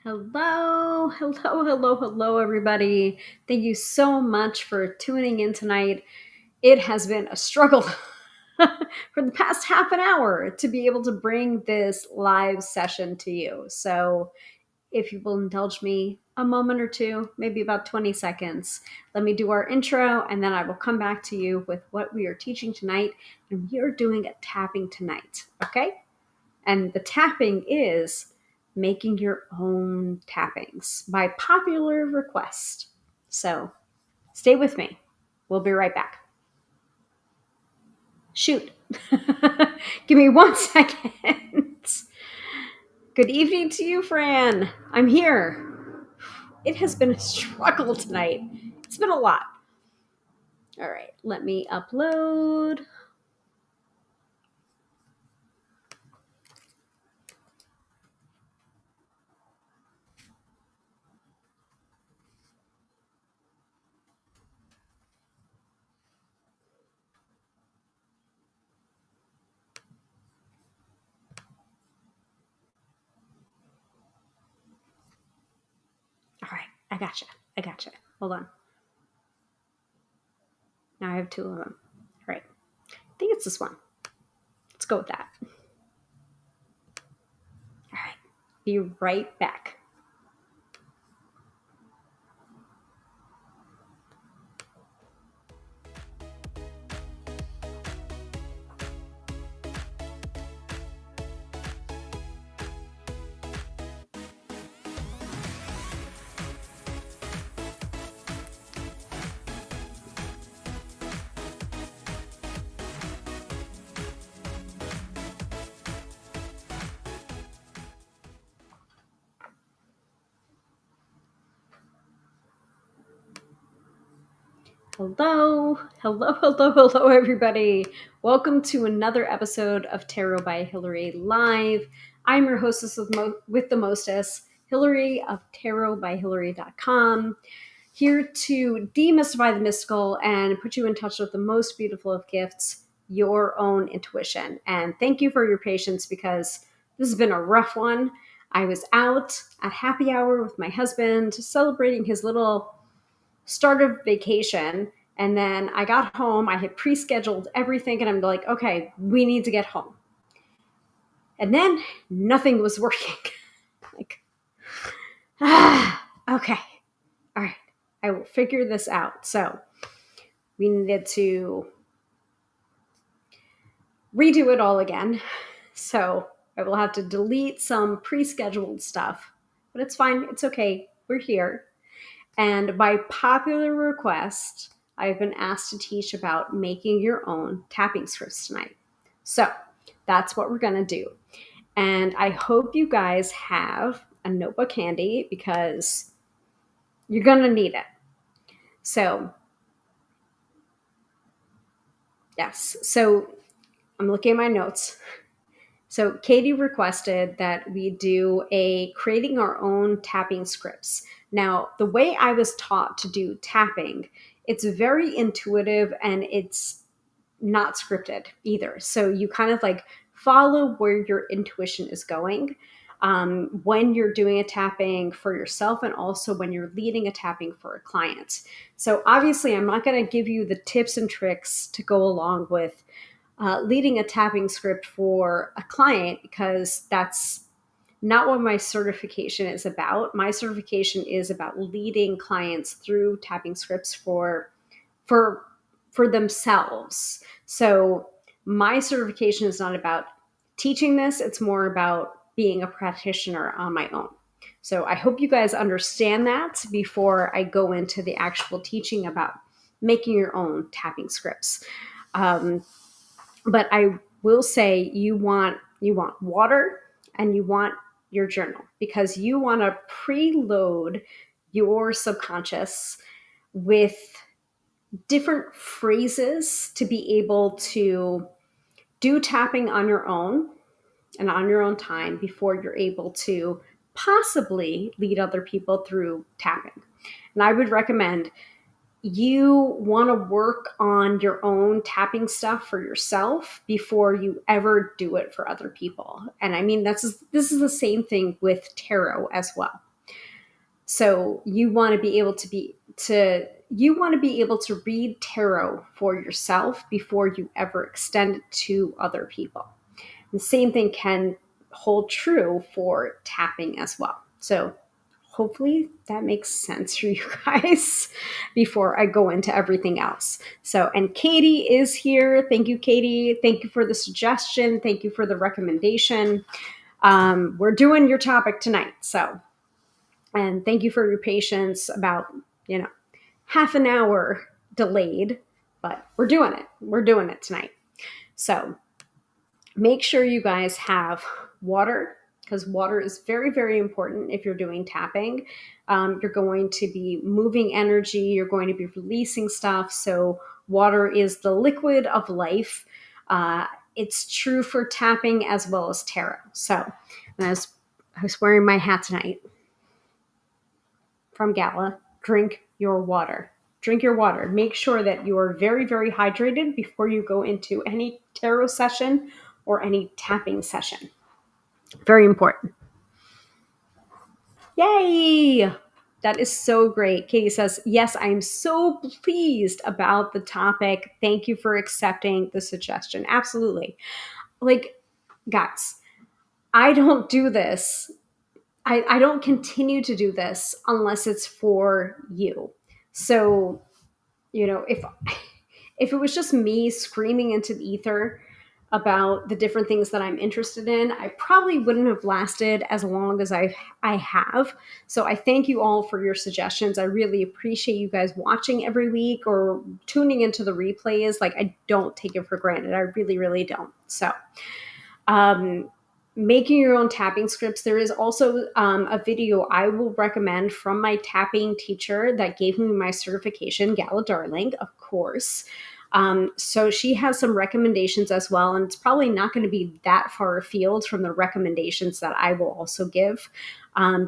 Hello, everybody. Thank you so much for tuning in tonight. It has been a struggle for the past half an hour to be able to bring this live session to you. So, if you will indulge me a moment or two, maybe about 20 seconds, let me do our intro and then I will come back to you with what we are teaching tonight. And we are doing a tapping tonight, okay? And the tapping is making your own tappings by popular request. So stay with me. We'll be right back. Shoot. Give me 1 second. Good evening to you, Fran. I'm here. It has been a struggle tonight. It's been a lot. All right, let me upload. All right, I gotcha. Hold on. Now I have two of them. All right, I think it's this one. Let's go with that. All right, be right back. Hello, everybody. Welcome to another episode of Tarot by Hilary Live. I'm your hostess with the mostess, Hilary of tarotbyhilary.com, here to demystify the mystical and put you in touch with the most beautiful of gifts, your own intuition. And thank you for your patience because this has been a rough one. I was out at happy hour with my husband celebrating his little start of vacation. And then I got home, I had pre-scheduled everything, and I'm like, okay, we need to get home. And then nothing was working. Okay. All right. I will figure this out. So we needed to redo it all again. So I will have to delete some pre-scheduled stuff, but it's fine. It's okay. We're here. And by popular request, I've been asked to teach about making your own tapping scripts tonight. So that's what we're going to do. And I hope you guys have a notebook handy because you're going to need it. So, yes. So I'm looking at my notes. So Katie requested that we do a creating our own tapping scripts. Now, the way I was taught to do tapping, it's very intuitive and it's not scripted either. So you kind of like follow where your intuition is going when you're doing a tapping for yourself and also when you're leading a tapping for a client. So obviously, I'm not going to give you the tips and tricks to go along with leading a tapping script for a client because that's not what my certification is about. My certification is about leading clients through tapping scripts for themselves. So my certification is not about teaching this, it's more about being a practitioner on my own. So I hope you guys understand that before I go into the actual teaching about making your own tapping scripts. But I will say you want water and you want your journal because you want to preload your subconscious with different phrases to be able to do tapping on your own and on your own time before you're able to possibly lead other people through tapping. And I would recommend you want to work on your own tapping stuff for yourself before you ever do it for other people. And I mean, this is the same thing with tarot as well. So you want to be able to read tarot for yourself before you ever extend it to other people. The same thing can hold true for tapping as well. So hopefully that makes sense for you guys before I go into everything else. So, and Katie is here. Thank you, Katie. Thank you for the suggestion. Thank you for the recommendation. We're doing your topic tonight. So, and thank you for your patience about, half an hour delayed, but we're doing it. We're doing it tonight. So make sure you guys have water, because water is very, very important if you're doing tapping. You're going to be moving energy, you're going to be releasing stuff. So water is the liquid of life. It's true for tapping as well as tarot. So I was wearing my hat tonight from Gala. Drink your water. Drink your water. Make sure that you are very, very hydrated before you go into any tarot session or any tapping session. Very important. Yay! That is so great. Katie says, yes, I'm so pleased about the topic. Thank you for accepting the suggestion. Absolutely. Like, guys, I don't do this. I don't continue to do this unless it's for you. So, if it was just me screaming into the ether about the different things that I'm interested in, I probably wouldn't have lasted as long as I have. So I thank you all for your suggestions. I really appreciate you guys watching every week or tuning into the replays. Like, I don't take it for granted. I really, really don't. So, making your own tapping scripts. There is also a video I will recommend from my tapping teacher that gave me my certification, Gala Darling, of course. So she has some recommendations as well, and it's probably not going to be that far afield from the recommendations that I will also give,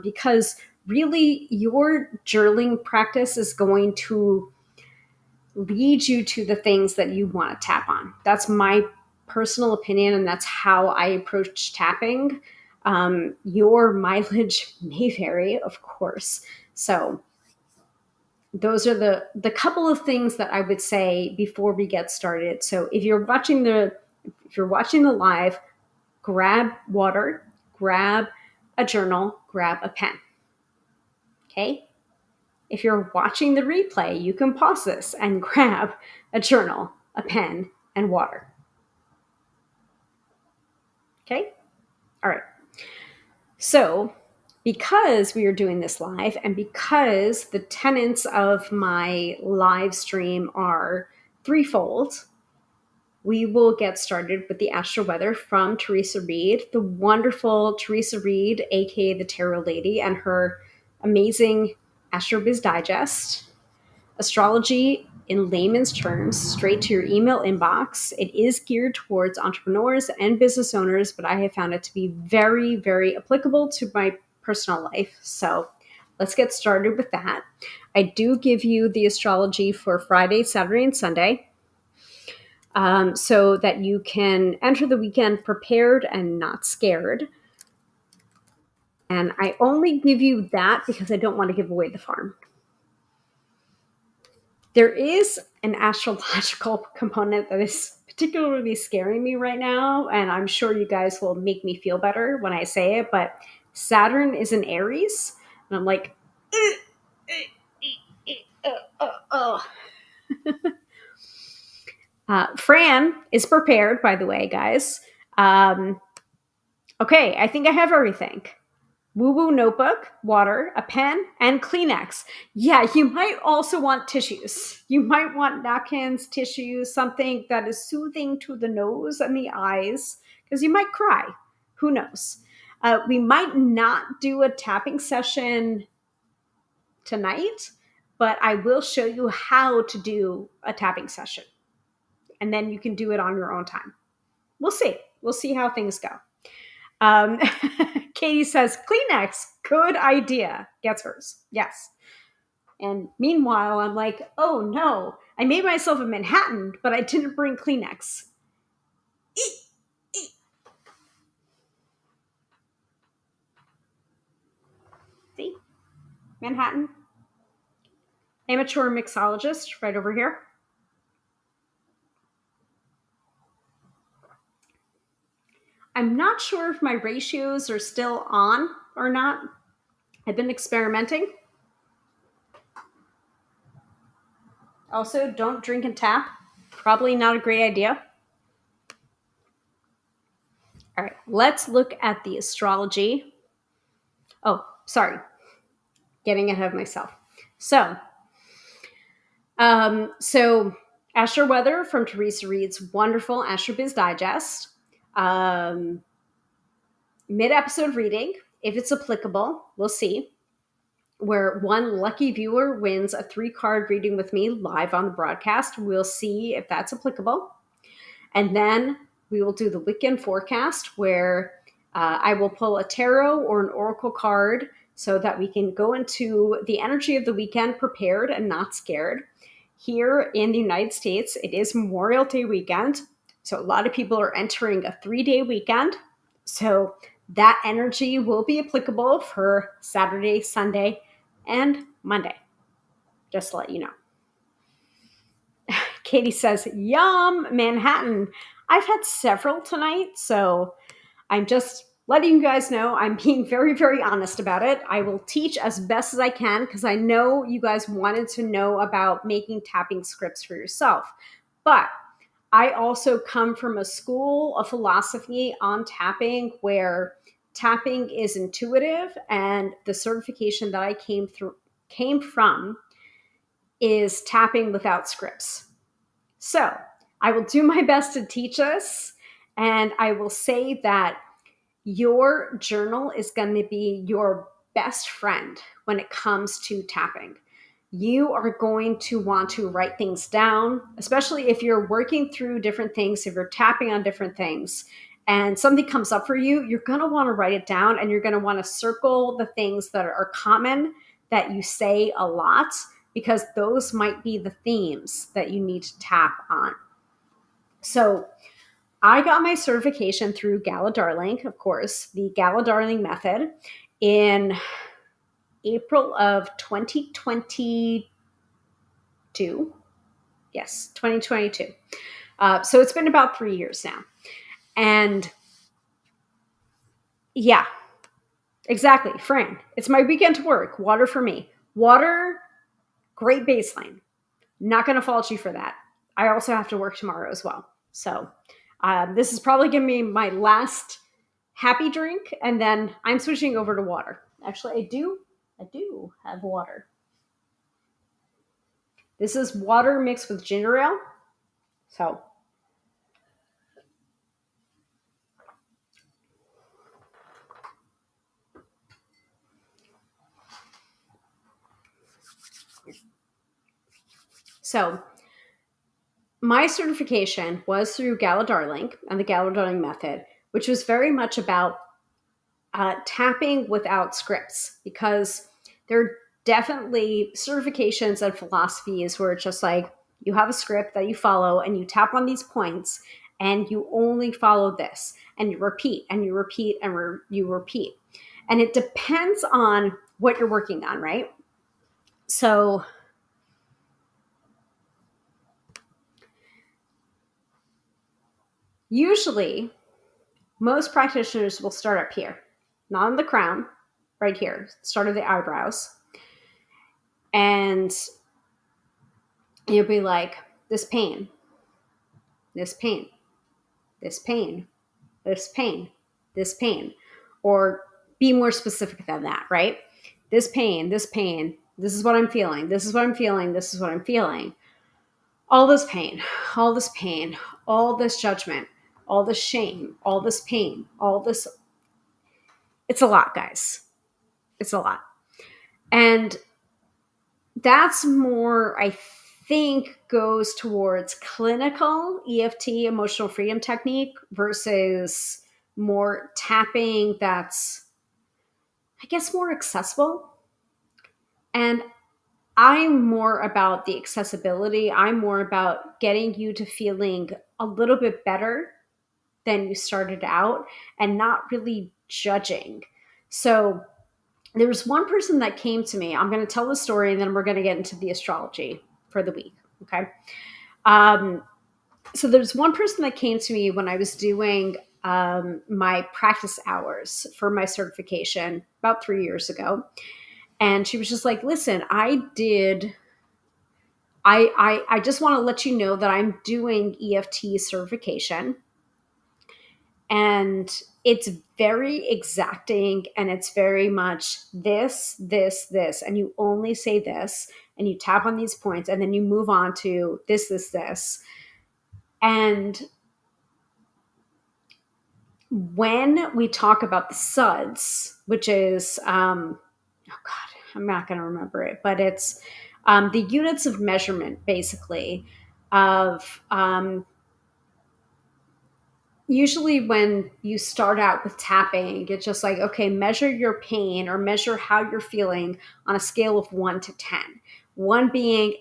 because really your journaling practice is going to lead you to the things that you want to tap on. That's my personal opinion, and that's how I approach tapping. Your mileage may vary, of course. So those are the couple of things that I would say before we get started. So if you're watching the live, grab water, grab a journal, grab a pen. Okay? If you're watching the replay, you can pause this and grab a journal, a pen, and water. Okay? All right. So, because we are doing this live and because the tenets of my live stream are threefold, we will get started with the astro-weather from Teresa Reed, the wonderful Teresa Reed, aka the Tarot Lady, and her amazing AstroBiz Digest. Astrology in layman's terms, straight to your email inbox. It is geared towards entrepreneurs and business owners, but I have found it to be very, very applicable to my personal life. So let's get started with that. I do give you the astrology for Friday, Saturday, and Sunday, so that you can enter the weekend prepared and not scared. And I only give you that because I don't want to give away the farm. There is an astrological component that is particularly scaring me right now, and I'm sure you guys will make me feel better when I say it, but Saturn is in Aries, and I'm like, Fran is prepared, by the way, guys. Okay, I think I have everything. Woo-woo notebook, water, a pen, and Kleenex. Yeah, you might also want tissues. You might want napkins, tissues, something that is soothing to the nose and the eyes, because you might cry. Who knows? We might not do a tapping session tonight, but I will show you how to do a tapping session. And then you can do it on your own time. We'll see. We'll see how things go. Katie says, Kleenex, good idea. Gets hers. Yes. And meanwhile, I'm like, oh no, I made myself a Manhattan, but I didn't bring Kleenex. See? Manhattan. Amateur mixologist right over here. I'm not sure if my ratios are still on or not. I've been experimenting. Also, don't drink and tap. Probably not a great idea. All right, let's look at the astrology. Oh, sorry. Getting ahead of myself. So astro-weather from Teresa Reed's wonderful Astrobiz Digest. Um, Mid-episode reading, if it's applicable, we'll see, where one lucky viewer wins a 3-card reading with me live on the broadcast. We'll see if that's applicable. And then we will do the weekend forecast, where I will pull a tarot or an oracle card so that we can go into the energy of the weekend prepared and not scared. Here in the United States, it is Memorial Day weekend. So a lot of people are entering a 3-day weekend. So that energy will be applicable for Saturday, Sunday, and Monday. Just to let you know. Katie says, yum, Manhattan. I've had several tonight, so I'm just letting you guys know I'm being very, very honest about it. I will teach as best as I can because I know you guys wanted to know about making tapping scripts for yourself. But I also come from a school of philosophy on tapping where tapping is intuitive, and the certification that I came from is tapping without scripts. So I will do my best to teach us, and I will say that your journal is going to be your best friend when it comes to tapping. You are going to want to write things down, especially if you're working through different things, if you're tapping on different things and something comes up for you, you're going to want to write it down, and you're going to want to circle the things that are common that you say a lot, because those might be the themes that you need to tap on. So I got my certification through Gala Darling, of course, the Gala Darling method, in April of 2022. Yes, 2022. So it's been about 3 years now. And yeah, exactly, Fran. It's my weekend to work. Water for me. Water, great baseline. Not going to fault you for that. I also have to work tomorrow as well. So this is probably going to be my last happy drink, and then I'm switching over to water. Actually, I do have water. This is water mixed with ginger ale. So my certification was through Gala Darling and the Gala Darling method, which was very much about tapping without scripts, because there are definitely certifications and philosophies where it's just like you have a script that you follow and you tap on these points and you only follow this and you repeat and you repeat and you repeat. And it depends on what you're working on, right? So usually most practitioners will start up here, not on the crown, right here, start of the eyebrows. And you'll be like, this pain, this pain, this pain, this pain, this pain. Or be more specific than that, right? This pain, this pain, this is what I'm feeling, this is what I'm feeling, this is what I'm feeling. All this pain, all this pain, all this judgment, all this shame, all this pain, all this. It's a lot, guys. It's a lot. And that's more, I think, goes towards clinical EFT, emotional freedom technique, versus more tapping that's, I guess, more accessible. And I'm more about the accessibility. I'm more about getting you to feeling a little bit better than you started out and not really judging. So there was one person that came to me. I'm going to tell the story and then we're going to get into the astrology for the week. Okay. Um, so there's one person that came to me when I was doing my practice hours for my certification about 3 years ago. And she was just like, listen, I just want to let you know that I'm doing EFT certification, and it's very exacting, and it's very much this, and you only say this, and you tap on these points, and then you move on to this. And when we talk about the suds, which is, oh God, I'm not going to remember it, but it's the units of measurement, basically, of usually when you start out with tapping, it's just like, okay, measure your pain or measure how you're feeling on a scale of 1 to 10. 1 being,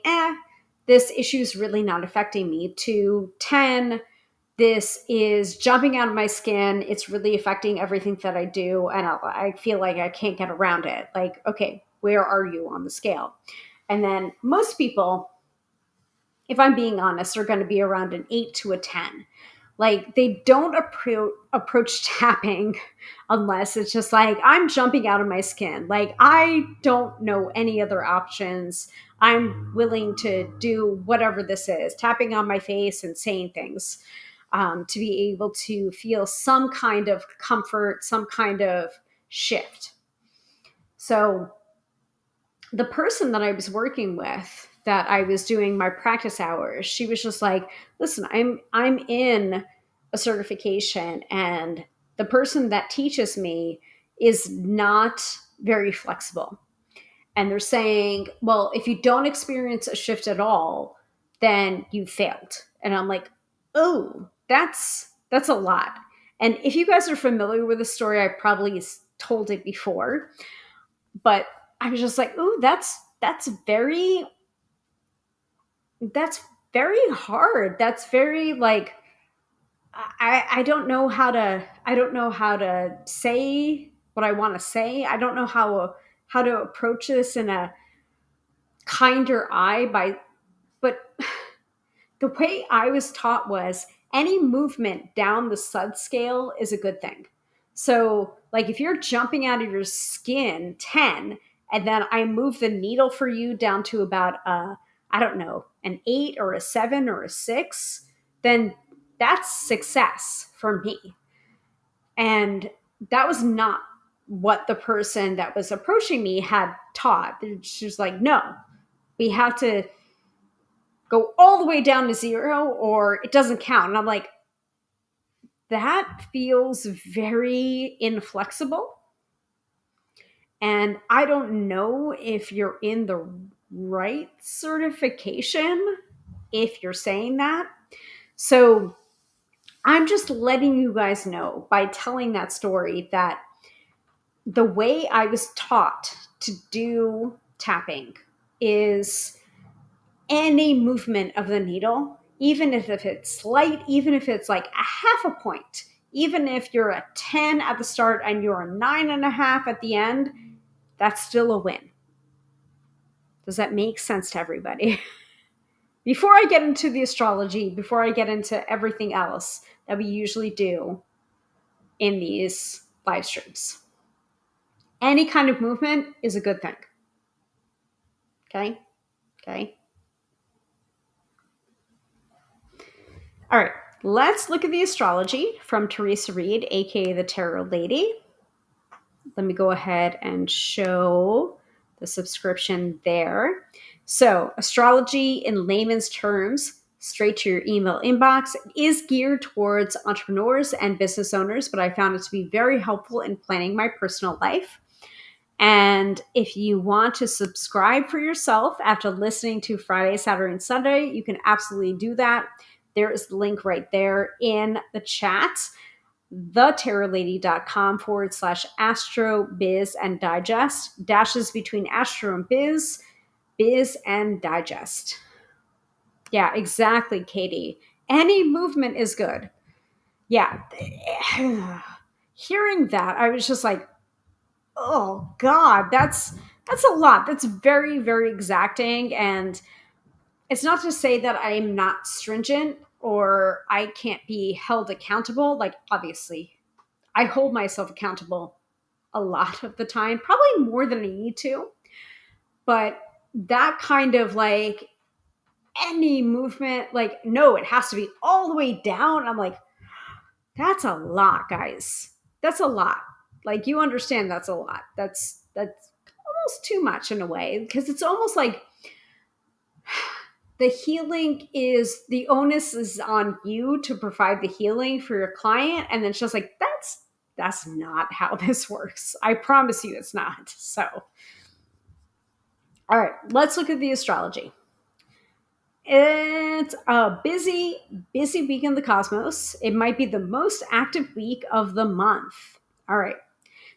this issue is really not affecting me, to 10, this is jumping out of my skin. It's really affecting everything that I do. And I feel like I can't get around it. Like, okay, where are you on the scale? And then most people, if I'm being honest, are going to be around an 8 to a 10. Like, they don't approach tapping unless it's just like, I'm jumping out of my skin. Like, I don't know any other options. I'm willing to do whatever this is, tapping on my face and saying things, to be able to feel some kind of comfort, some kind of shift. So the person that I was working with, that I was doing my practice hours, she was just like, listen, I'm in a certification, and the person that teaches me is not very flexible. And they're saying, well, if you don't experience a shift at all, then you failed. And I'm like, oh, that's a lot. And if you guys are familiar with the story, I probably told it before, but I was just like, oh, that's very hard. That's very, like, I don't know how to say what I want to say. I don't know how to approach this in a kinder eye, but the way I was taught was any movement down the sud scale is a good thing. So, like, if you're jumping out of your skin 10, and then I move the needle for you down to about, I don't know, an 8 or a 7 or a 6, then that's success for me. And that was not what the person that was approaching me had taught. She was like, no, we have to go all the way down to 0 or it doesn't count. And I'm like, that feels very inflexible. And I don't know if you're in the right certification if you're saying that. So I'm just letting you guys know by telling that story that the way I was taught to do tapping is any movement of the needle, even if it's slight, even if it's like a half a point, even if you're a 10 at the start and you're a 9.5 at the end, that's still a win. Does that make sense to everybody? Before I get into the astrology, before I get into everything else that we usually do in these live streams, any kind of movement is a good thing. Okay? Okay. All right, let's look at the astrology from Teresa Reed, aka the Tarot Lady. Let me go ahead and show the subscription there. So, astrology in layman's terms, straight to your email inbox, is geared towards entrepreneurs and business owners, but I found it to be very helpful in planning my personal life. And if you want to subscribe for yourself after listening to Friday, Saturday, and Sunday, you can absolutely do that. There is the link right there in the chat, thetarolady.com/astro biz and digest, dashes between astro and biz and digest. Yeah, exactly, Katie. Any movement is good. Yeah. Hearing that, I was just like, Oh God, that's a lot. That's very, very exacting. And it's not to say that I'm not stringent or I can't be held accountable. Like, obviously, I hold myself accountable a lot of the time, probably more than I need to. But that kind of like any movement, like, no, it has to be all the way down. I'm like, that's a lot, guys. That's a lot. Like, you understand that's a lot. That's almost too much in a way, because it's almost like the healing is the onus is on you to provide the healing for your client, and then it's just like that's not how this works. I promise you it's not. So, all right, let's look at the astrology. It's a busy, busy week in the cosmos. It might be the most active week of the month. All right.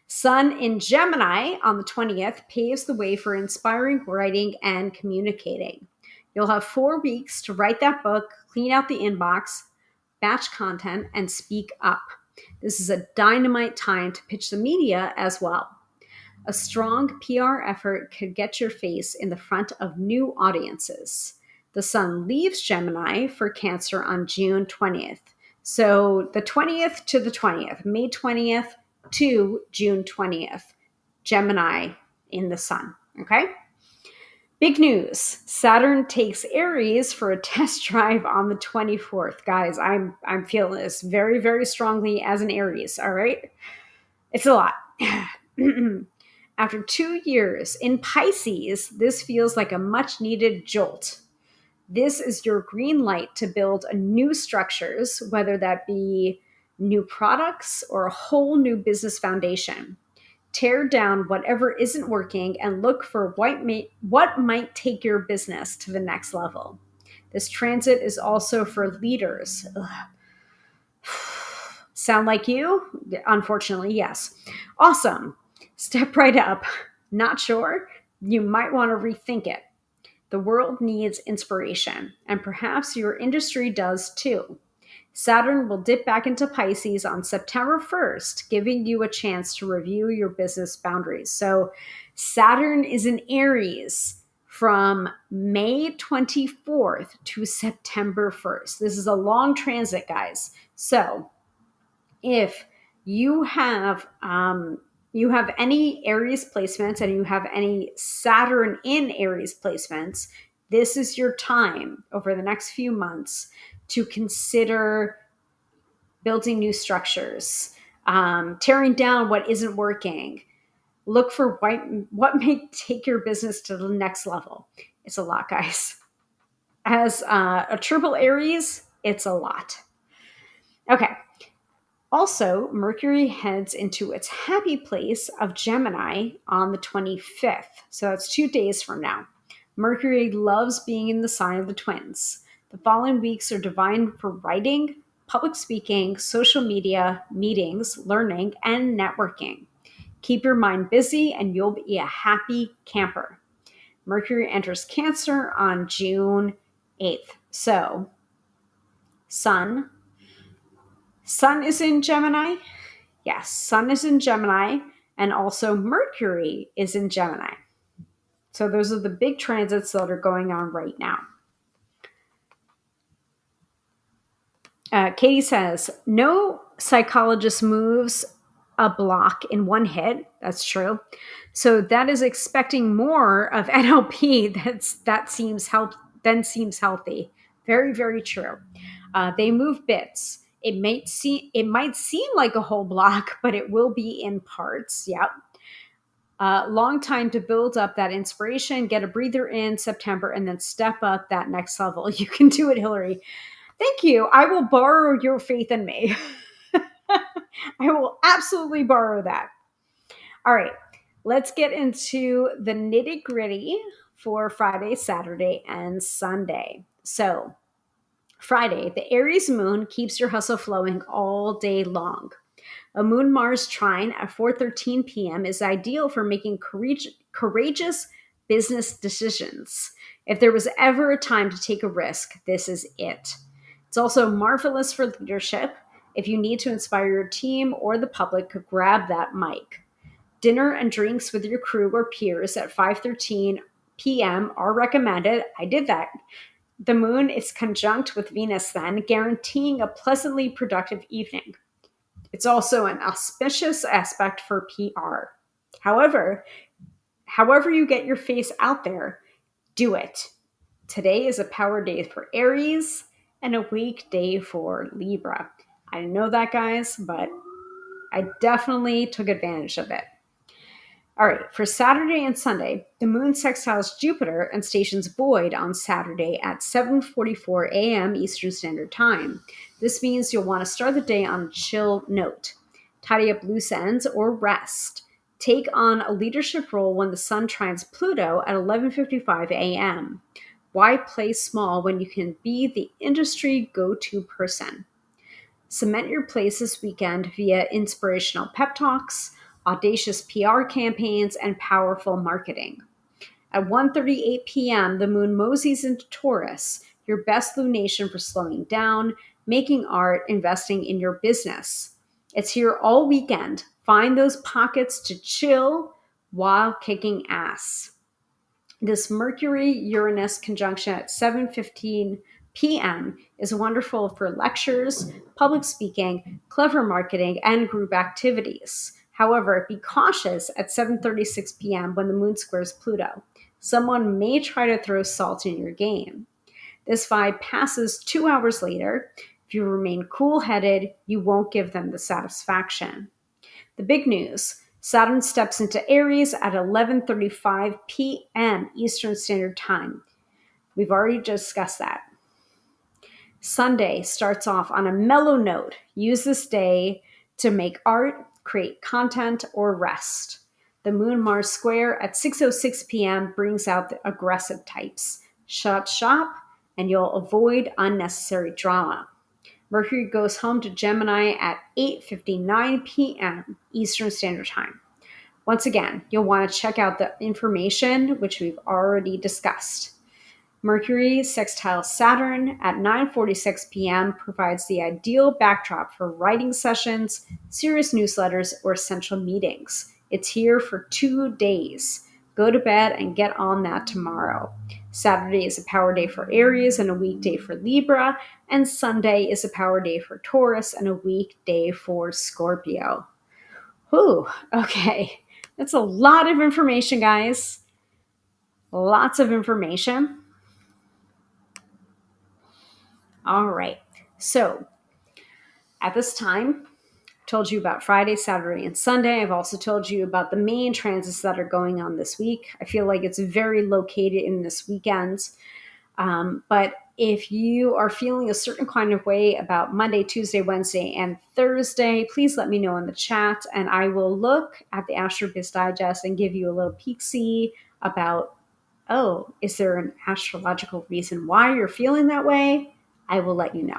Sun in Gemini on the 20th paves the way for inspiring writing and communicating. You'll have 4 weeks to write that book, clean out the inbox, batch content, and speak up. This is a dynamite time to pitch the media as well. A strong PR effort could get your face in the front of new audiences. The sun leaves Gemini for Cancer on June 20th. So the 20th to the 20th, May 20th to June 20th, Gemini in the sun. Okay? Big news. Saturn takes Aries for a test drive on the 24th. Guys, I'm feeling this very, very strongly as an Aries, all right? It's a lot. After 2 years in Pisces, this feels like a much needed jolt. This is your green light to build a new structures, whether that be new products or a whole new business foundation. Tear down whatever isn't working and look for what might take your business to the next level. This transit is also for leaders. Ugh. Sound like you? Unfortunately, yes. Awesome. Step right up. Not sure? You might want to rethink it. The world needs inspiration, and perhaps your industry does too. Saturn will dip back into Pisces on September 1st, giving you a chance to review your business boundaries. So, Saturn is in Aries from May 24th to September 1st. This is a long transit, guys. So, if you have any Aries placements and you have any Saturn in Aries placements, this is your time over the next few months to consider building new structures, tearing down what isn't working. Look for what may take your business to the next level. It's a lot, guys. As a triple Aries, it's a lot. Okay. Also, Mercury heads into its happy place of Gemini on the 25th. So that's 2 days from now. Mercury loves being in the sign of the twins. The following weeks are divine for writing, public speaking, social media, meetings, learning, and networking. Keep your mind busy and you'll be a happy camper. Mercury enters Cancer on June 8th. So, Sun is in Gemini. Yes, Sun is in Gemini, and also Mercury is in Gemini. So those are the big transits that are going on right now. Katie says, no psychologist moves a block in one hit. That's true. So that is expecting more of NLP that seems healthy. Very, very true. They move bits. It might seem like a whole block, but it will be in parts. Yep. Long time to build up that inspiration, get a breather in September, and then step up that next level. You can do it, Hilary. Thank you. I will borrow your faith in me. I will absolutely borrow that. All right, let's get into the nitty gritty for Friday, Saturday, and Sunday. So, Friday, the Aries moon keeps your hustle flowing all day long. A moon Mars trine at 4:13 p.m. is ideal for making courageous business decisions. If there was ever a time to take a risk, this is it. It's also marvelous for leadership. If you need to inspire your team or the public, grab that mic. Dinner and drinks with your crew or peers at 5:13 p.m. are recommended. I did that. The moon is conjunct with Venus then, guaranteeing a pleasantly productive evening. It's also an auspicious aspect for PR. However, however you get your face out there, do it. Today is a power day for Aries and a weak day for Libra. I didn't know that, guys, but I definitely took advantage of it. All right, for Saturday and Sunday, the moon sextiles Jupiter and stations void on Saturday at 7:44 a.m. Eastern Standard Time. This means you'll want to start the day on a chill note. Tidy up loose ends or rest. Take on a leadership role when the sun trines Pluto at 11:55 a.m. Why play small when you can be the industry go-to person? Cement your place this weekend via inspirational pep talks, audacious PR campaigns, and powerful marketing. At 1:38 p.m., the moon moseys into Taurus, your best lunation for slowing down, making art, investing in your business. It's here all weekend. Find those pockets to chill while kicking ass. This Mercury-Uranus conjunction at 7:15 p.m. is wonderful for lectures, public speaking, clever marketing, and group activities. However, be cautious at 7:36 p.m. when the moon squares Pluto. Someone may try to throw salt in your game. This vibe passes 2 hours later. If you remain cool-headed, you won't give them the satisfaction. The big news: Saturn steps into Aries at 11:35 p.m. Eastern Standard Time. We've already discussed that. Sunday starts off on a mellow note. Use this day to make art, create content, or rest. The Moon-Mars square at 6:06 p.m. brings out the aggressive types. Shut shop, and you'll avoid unnecessary drama. Mercury goes home to Gemini at 8:59 p.m. Eastern Standard Time. Once again, you'll want to check out the information which we've already discussed. Mercury sextile Saturn at 9:46 p.m. provides the ideal backdrop for writing sessions, serious newsletters, or essential meetings. It's here for 2 days. Go to bed and get on that tomorrow. Saturday is a power day for Aries and a weekday for Libra, and Sunday is a power day for Taurus and a weekday for Scorpio. Whew, okay. That's a lot of information, guys. Lots of information. All right. So, at this time, I told you about Friday, Saturday, and Sunday. I've also told you about the main transits that are going on this week. I feel like it's very located in this weekend. But if you are feeling a certain kind of way about Monday, Tuesday, Wednesday, and Thursday, please let me know in the chat, and I will look at the AstroBiz Digest and give you a little peek-see about, oh, is there an astrological reason why you're feeling that way? I will let you know.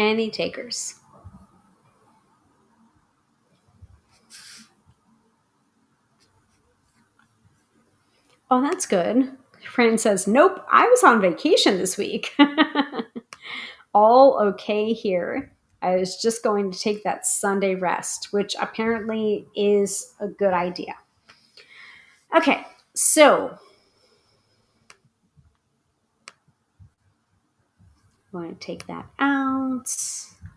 Any takers? Oh, that's good. Fran says, nope, I was on vacation this week. All okay here. I was just going to take that Sunday rest, which apparently is a good idea. Okay, so I'm going to take that out.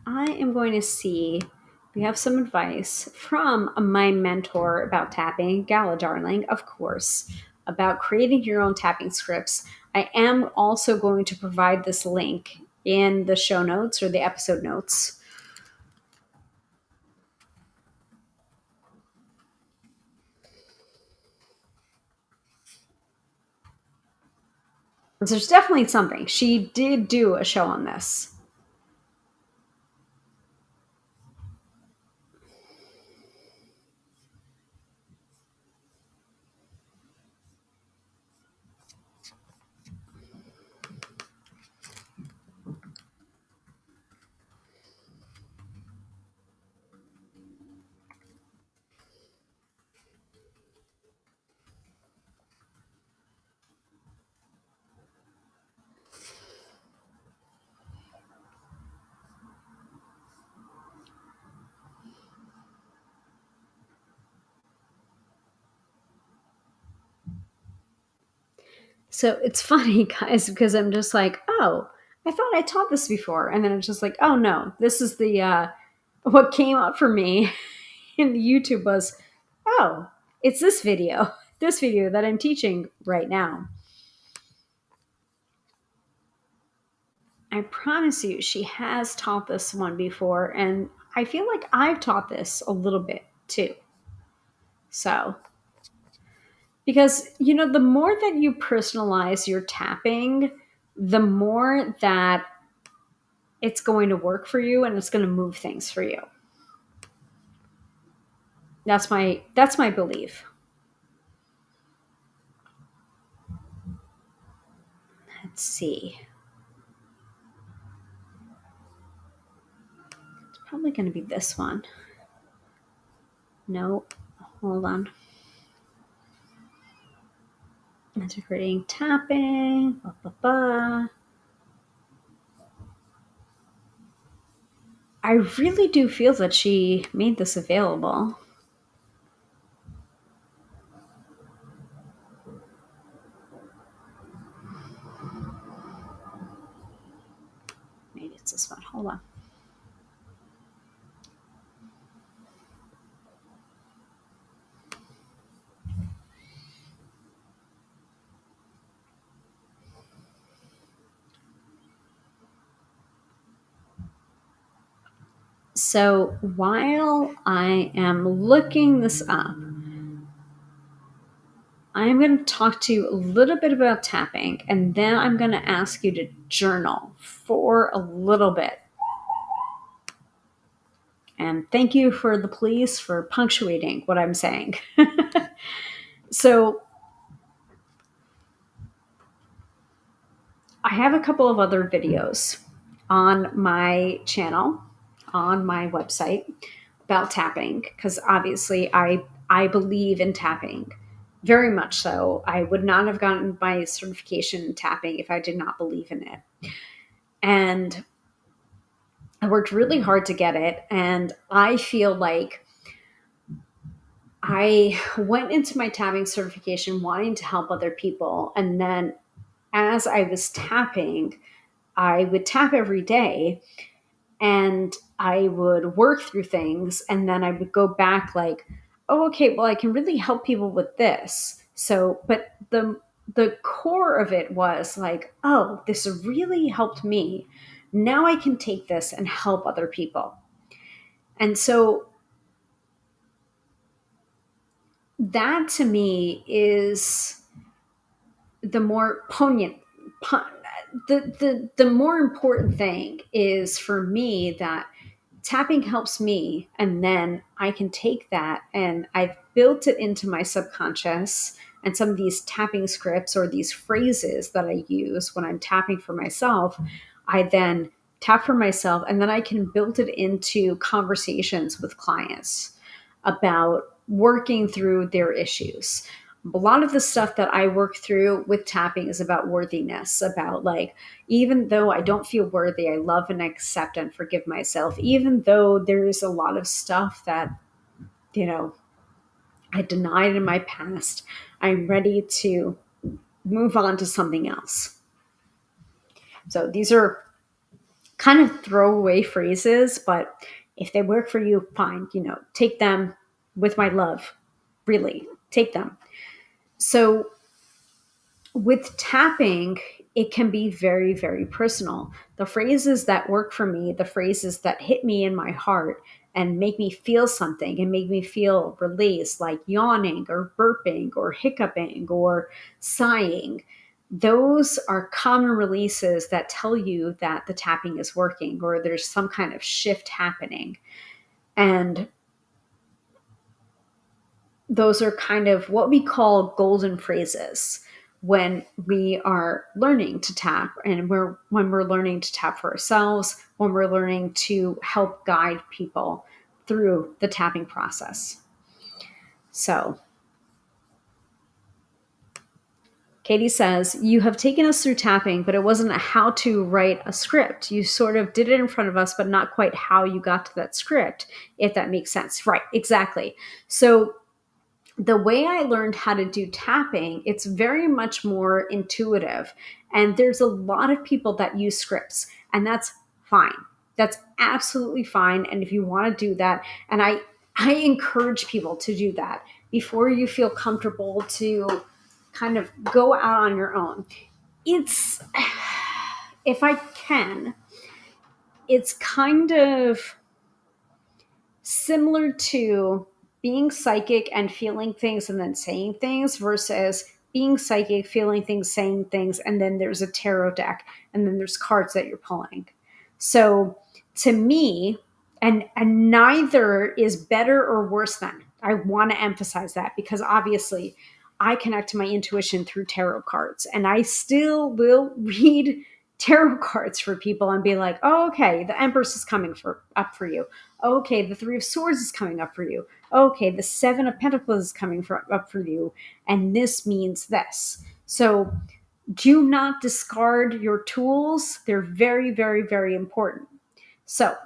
I am going to see. We have some advice from my mentor about tapping, Gala Darling, of course, about creating your own tapping scripts. I am also going to provide this link in the show notes or the episode notes. There's definitely something. She did do a show on this. So it's funny, guys, because I'm just like, oh, I thought I taught this before. And then it's just like, oh no, this is the what came up for me in YouTube was, oh, it's this video, this video that I'm teaching right now. I promise you, she has taught this one before, and I feel like I've taught this a little bit too. So, because, the more that you personalize your tapping, the more that it's going to work for you and it's going to move things for you. That's my belief. Let's see. It's probably going to be this one. Nope. Hold on. Integrating tapping. Ba, ba, ba. I really do feel that she made this available. Maybe it's this one. Hold on. So while I am looking this up, I'm going to talk to you a little bit about tapping, and then I'm going to ask you to journal for a little bit. And thank you for the police for punctuating what I'm saying. So I have a couple of other videos on my channel, on my website, about tapping, because obviously I believe in tapping very much so. I would not have gotten my certification in tapping if I did not believe in it. And I worked really hard to get it. And I feel like I went into my tapping certification wanting to help other people. And then as I was tapping, I would tap every day and I would work through things. And then I would go back like, oh, okay, well, I can really help people with this. So, but the core of it was like, oh, this really helped me. Now I can take this and help other people. And so that to me is the more poignant, the more important thing is for me that tapping helps me, and then I can take that and I've built it into my subconscious, and some of these tapping scripts or these phrases that I use when I'm tapping for myself, I then tap for myself, and then I can build it into conversations with clients about working through their issues. A lot of the stuff that I work through with tapping is about worthiness, about like, even though I don't feel worthy, I love and accept and forgive myself, even though there's a lot of stuff that, I denied in my past, I'm ready to move on to something else. So these are kind of throwaway phrases, but if they work for you, fine, take them with my love, really, take them. So with tapping, it can be very, very personal. The phrases that work for me, the phrases that hit me in my heart and make me feel something and make me feel released, like yawning or burping or hiccuping or sighing, those are common releases that tell you that the tapping is working or there's some kind of shift happening. And those are kind of what we call golden phrases when we are learning to tap, and when we're learning to tap for ourselves, when we're learning to help guide people through the tapping process. So Katie says, you have taken us through tapping, but it wasn't a how to write a script. You sort of did it in front of us, but not quite how you got to that script, if that makes sense. Right, exactly. So the way I learned how to do tapping, it's very much more intuitive. And there's a lot of people that use scripts, and that's fine. That's absolutely fine. And if you want to do that, and I encourage people to do that before you feel comfortable to kind of go out on your own. It's, if I can, it's kind of similar to being psychic and feeling things and then saying things versus being psychic, feeling things, saying things, and then there's a tarot deck and then there's cards that you're pulling. So to me, and neither is better or worse than. I want to emphasize that because obviously I connect to my intuition through tarot cards, and I still will read tarot cards for people and be like, oh, okay, the Empress is coming up for you. Okay, the Three of Swords is coming up for you. Okay, the Seven of Pentacles is coming up for you. And this means this. So do not discard your tools. They're very, very, very important. So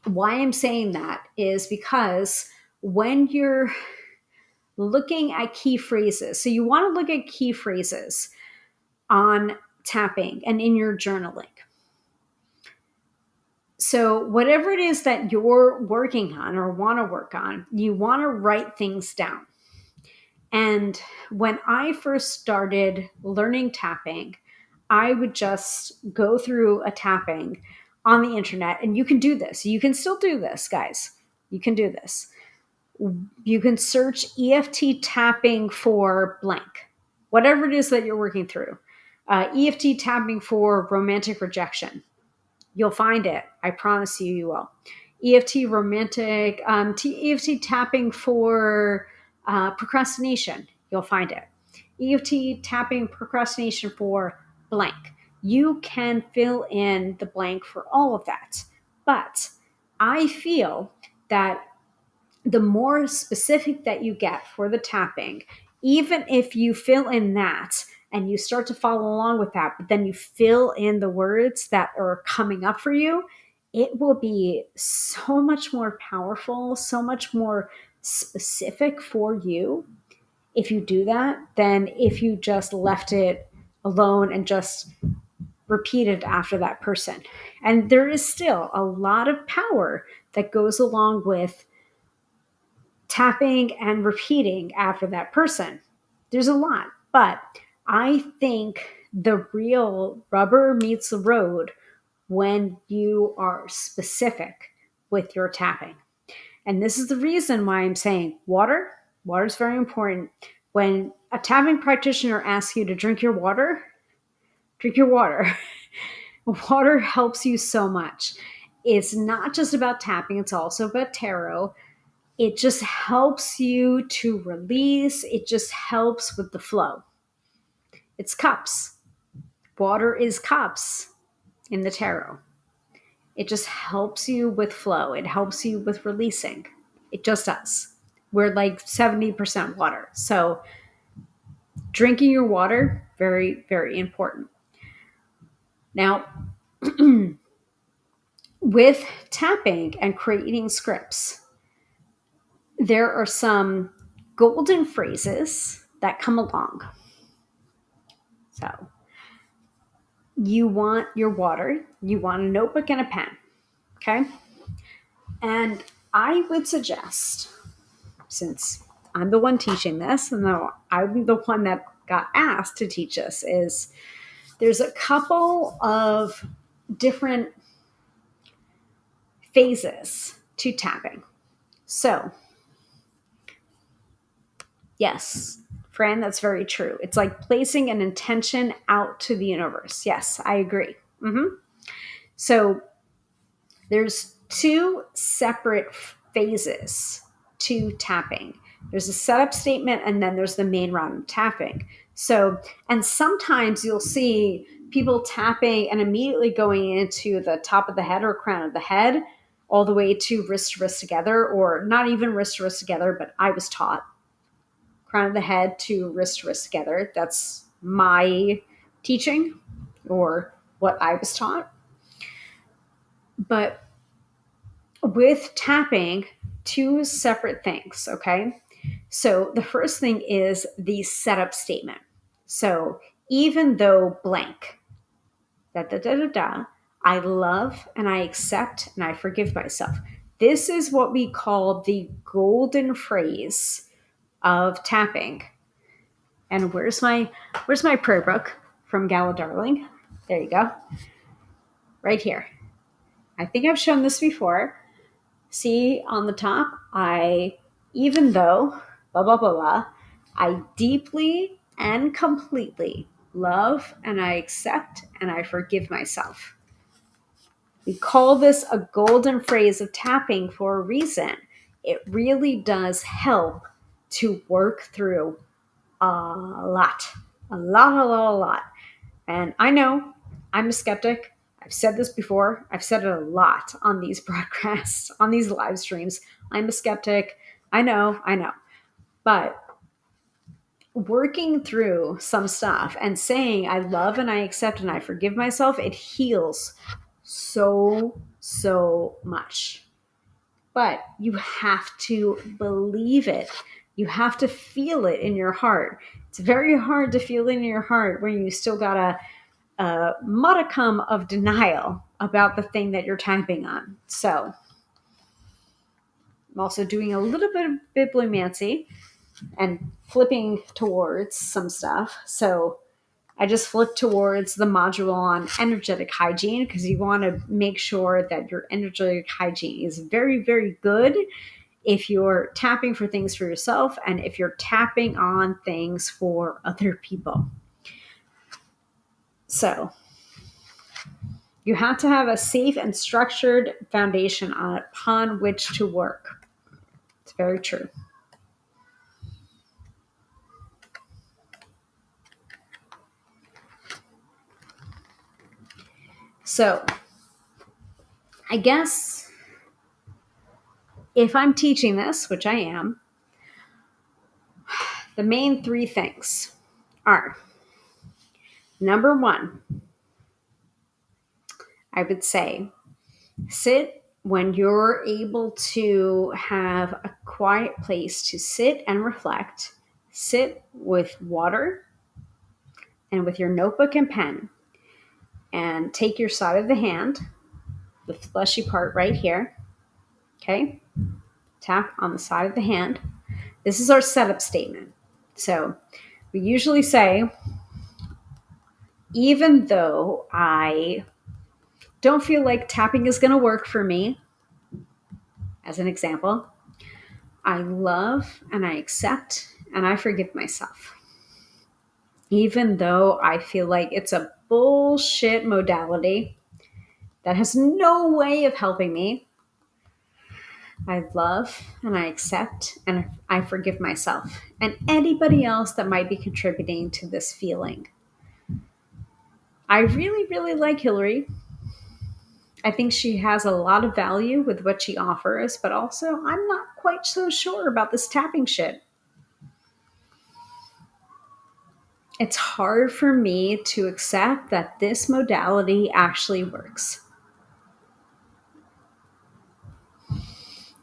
why I'm saying that is because when you're looking at key phrases, so you want to look at key phrases on tapping and in your journaling. So whatever it is that you're working on or want to work on, you want to write things down. And when I first started learning tapping, I would just go through a tapping on the internet, and you can do this. You can still do this, guys. You can do this. You can search EFT tapping for blank, whatever it is that you're working through. EFT tapping for romantic rejection. You'll find it. I promise you, you will. EFT romantic, EFT tapping for procrastination. You'll find it. EFT tapping procrastination for blank. You can fill in the blank for all of that. But I feel that the more specific that you get for the tapping, even if you fill in that and you start to follow along with that, but then you fill in the words that are coming up for you, it will be so much more powerful, so much more specific for you if you do that than if you just left it alone and just repeated after that person. And there is still a lot of power that goes along with tapping and repeating after that person. There's a lot, but I think the real rubber meets the road when you are specific with your tapping. And this is the reason why I'm saying water. Water is very important. When a tapping practitioner asks you to drink your water, drink your water. Water helps you so much. It's not just about tapping, it's also about tarot. It just helps you to release. It just helps with the flow. It's cups. Water is cups in the tarot. It just helps you with flow. It helps you with releasing. It just does. We're like 70% water. So drinking your water, very, very important. Now, with tapping and creating scripts, there are some golden phrases that come along. So you want your water, you want a notebook and a pen, okay? And I would suggest, since I'm the one teaching this, and though I'm the one that got asked to teach this, is there's a couple of different phases to tapping. So, yes, Fran, that's very true. It's like placing an intention out to the universe. Yes, I agree. So there's two separate phases to tapping. There's a setup statement and then there's the main round of tapping. So, and sometimes you'll see people tapping and immediately going into the top of the head or crown of the head, all the way to wrist together, or not even wrist to wrist together, but I was taught crown of the head to wrist together. That's my teaching or what I was taught. But with tapping, two separate things, okay? So the first thing is the setup statement. So even though blank, I love and I accept and I forgive myself. This is what we call the golden phrase of tapping. And where's my prayer book from Gala Darling? There you go. Right here. I think I've shown this before. See on the top, even though, blah, blah, blah, blah, I deeply and completely love and I accept and I forgive myself. We call this a golden phrase of tapping for a reason. It really does help to work through a lot. And I know I'm a skeptic. I've said this before. I've said it a lot on these broadcasts, on these live streams. I'm a skeptic. I know. But working through some stuff and saying I love and I accept and I forgive myself, it heals so much. But you have to believe it. You have to feel it in your heart. It's very hard to feel it in your heart when you still got a modicum of denial about the thing that you're tapping on. So I'm also doing a little bit of bibliomancy and flipping towards some stuff. So I just flipped towards the module on energetic hygiene because you want to make sure that your energetic hygiene is very, very good if you're tapping for things for yourself and if you're tapping on things for other people. So you have to have a safe and structured foundation upon which to work. It's very true. So I guess if I'm teaching this, which I am, the main three things are, number one, I would say sit when you're able to have a quiet place to sit and reflect. Sit with water and with your notebook and pen, and take your side of the hand, the fleshy part right here. Okay? Tap on the side of the hand. This is our setup statement. So we usually say, even though I don't feel like tapping is going to work for me, as an example, I love and I accept and I forgive myself. Even though I feel like it's a bullshit modality that has no way of helping me, I love and I accept and I forgive myself and anybody else that might be contributing to this feeling. I really, really like Hilary. I think she has a lot of value with what she offers, but also I'm not quite so sure about this tapping shit. It's hard for me to accept that this modality actually works.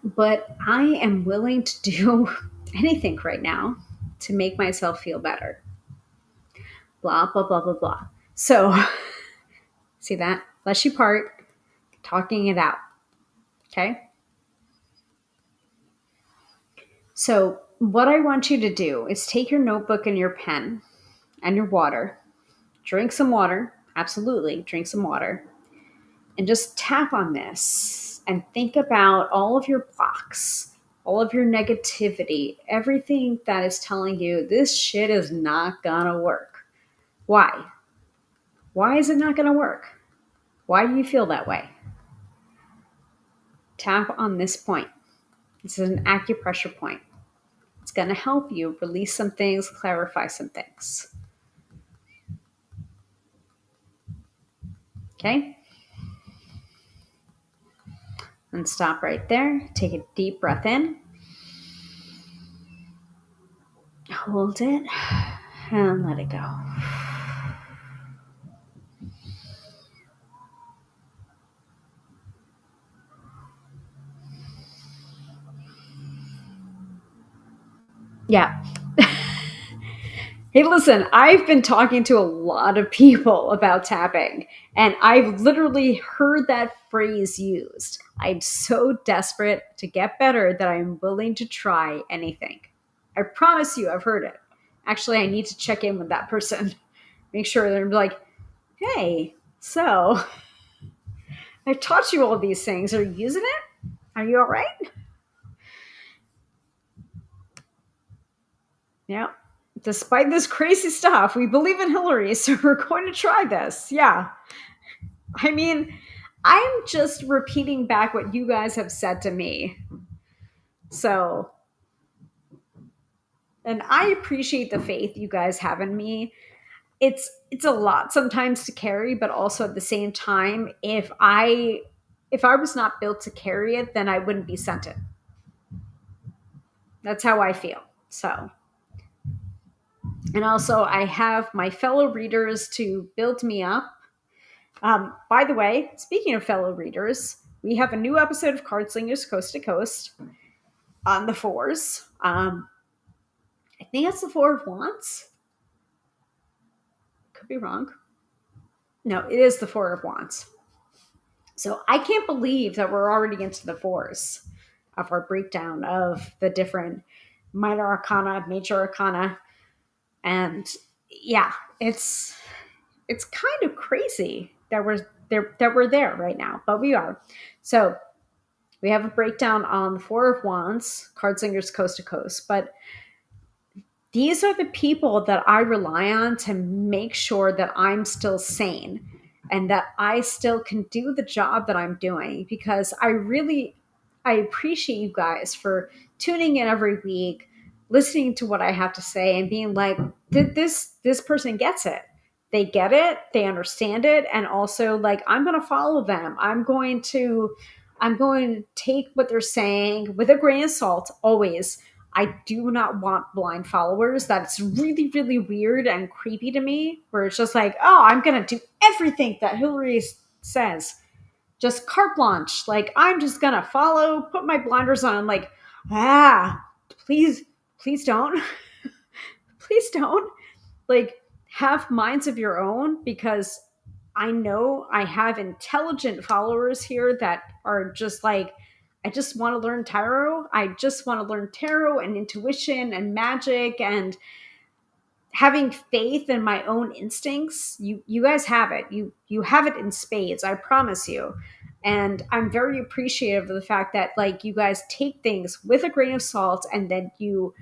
But I am willing to do anything right now to make myself feel better. Blah, blah, blah, blah, blah. So, see that? Fleshy part, talking it out. Okay? So, what I want you to do is take your notebook and your pen and your water. Drink some water. Absolutely, drink some water. And just tap on this and think about all of your blocks, all of your negativity, everything that is telling you this shit is not gonna work. Why? Why is it not gonna work? Why do you feel that way? Tap on this point. This is an acupressure point. It's going to help you release some things, clarify some things. Okay? And stop right there. Take a deep breath in. Hold it and let it go. Yeah. Hey, listen, I've been talking to a lot of people about tapping, and I've literally heard that phrase used. I'm so desperate to get better that I'm willing to try anything. I promise you, I've heard it. Actually, I need to check in with that person. Make sure they're like, hey, so I've taught you all these things. Are you using it? Are you all right? Yeah. Despite this crazy stuff, we believe in Hilary, so we're going to try this. Yeah. I mean, I'm just repeating back what you guys have said to me. So, and I appreciate the faith you guys have in me. It's a lot sometimes to carry, but also at the same time, if I was not built to carry it, then I wouldn't be sent it. That's how I feel. So, and also I have my fellow readers to build me up. By the way, speaking of fellow readers, we have a new episode of Card Slingers Coast to Coast on the fours. I think it's the Four of Wands. Could be wrong. No, it is the Four of Wands. So I can't believe that we're already into the fours of our breakdown of the different minor arcana, major arcana. And yeah, it's kind of crazy that we're there right now, but we are. So we have a breakdown on the Four of Wands, Card Slingers Coast to Coast, but these are the people that I rely on to make sure that I'm still sane and that I still can do the job that I'm doing, because I appreciate you guys for tuning in every week, listening to what I have to say and being like, this person gets it. They get it, they understand it, and also like I'm going to follow them. I'm going to take what they're saying with a grain of salt always. I do not want blind followers. That's really, really weird and creepy to me, where it's just like, oh, I'm going to do everything that Hilary says. Just carte blanche. Like, I'm just going to follow, put my blinders on. Like, please, please don't. Please don't. Like, have minds of your own, because I know I have intelligent followers here that are just like, I just want to learn tarot. I just want to learn tarot and intuition and magic and having faith in my own instincts. You guys have it. You have it in spades, I promise you. And I'm very appreciative of the fact that like you guys take things with a grain of salt, and then you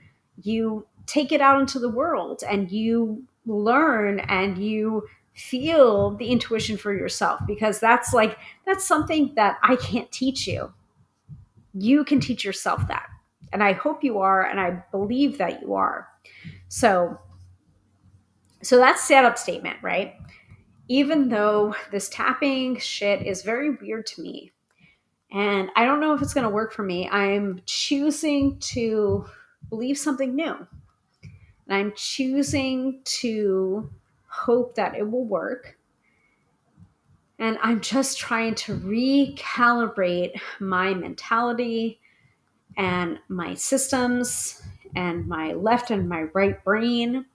take it out into the world and you learn and you feel the intuition for yourself, because that's something that I can't teach you. You can teach yourself that. And I hope you are, and I believe that you are. So that's setup statement, right? Even though this tapping shit is very weird to me, and I don't know if it's going to work for me, I'm choosing to believe something new. And I'm choosing to hope that it will work. And I'm just trying to recalibrate my mentality and my systems and my left and my right brain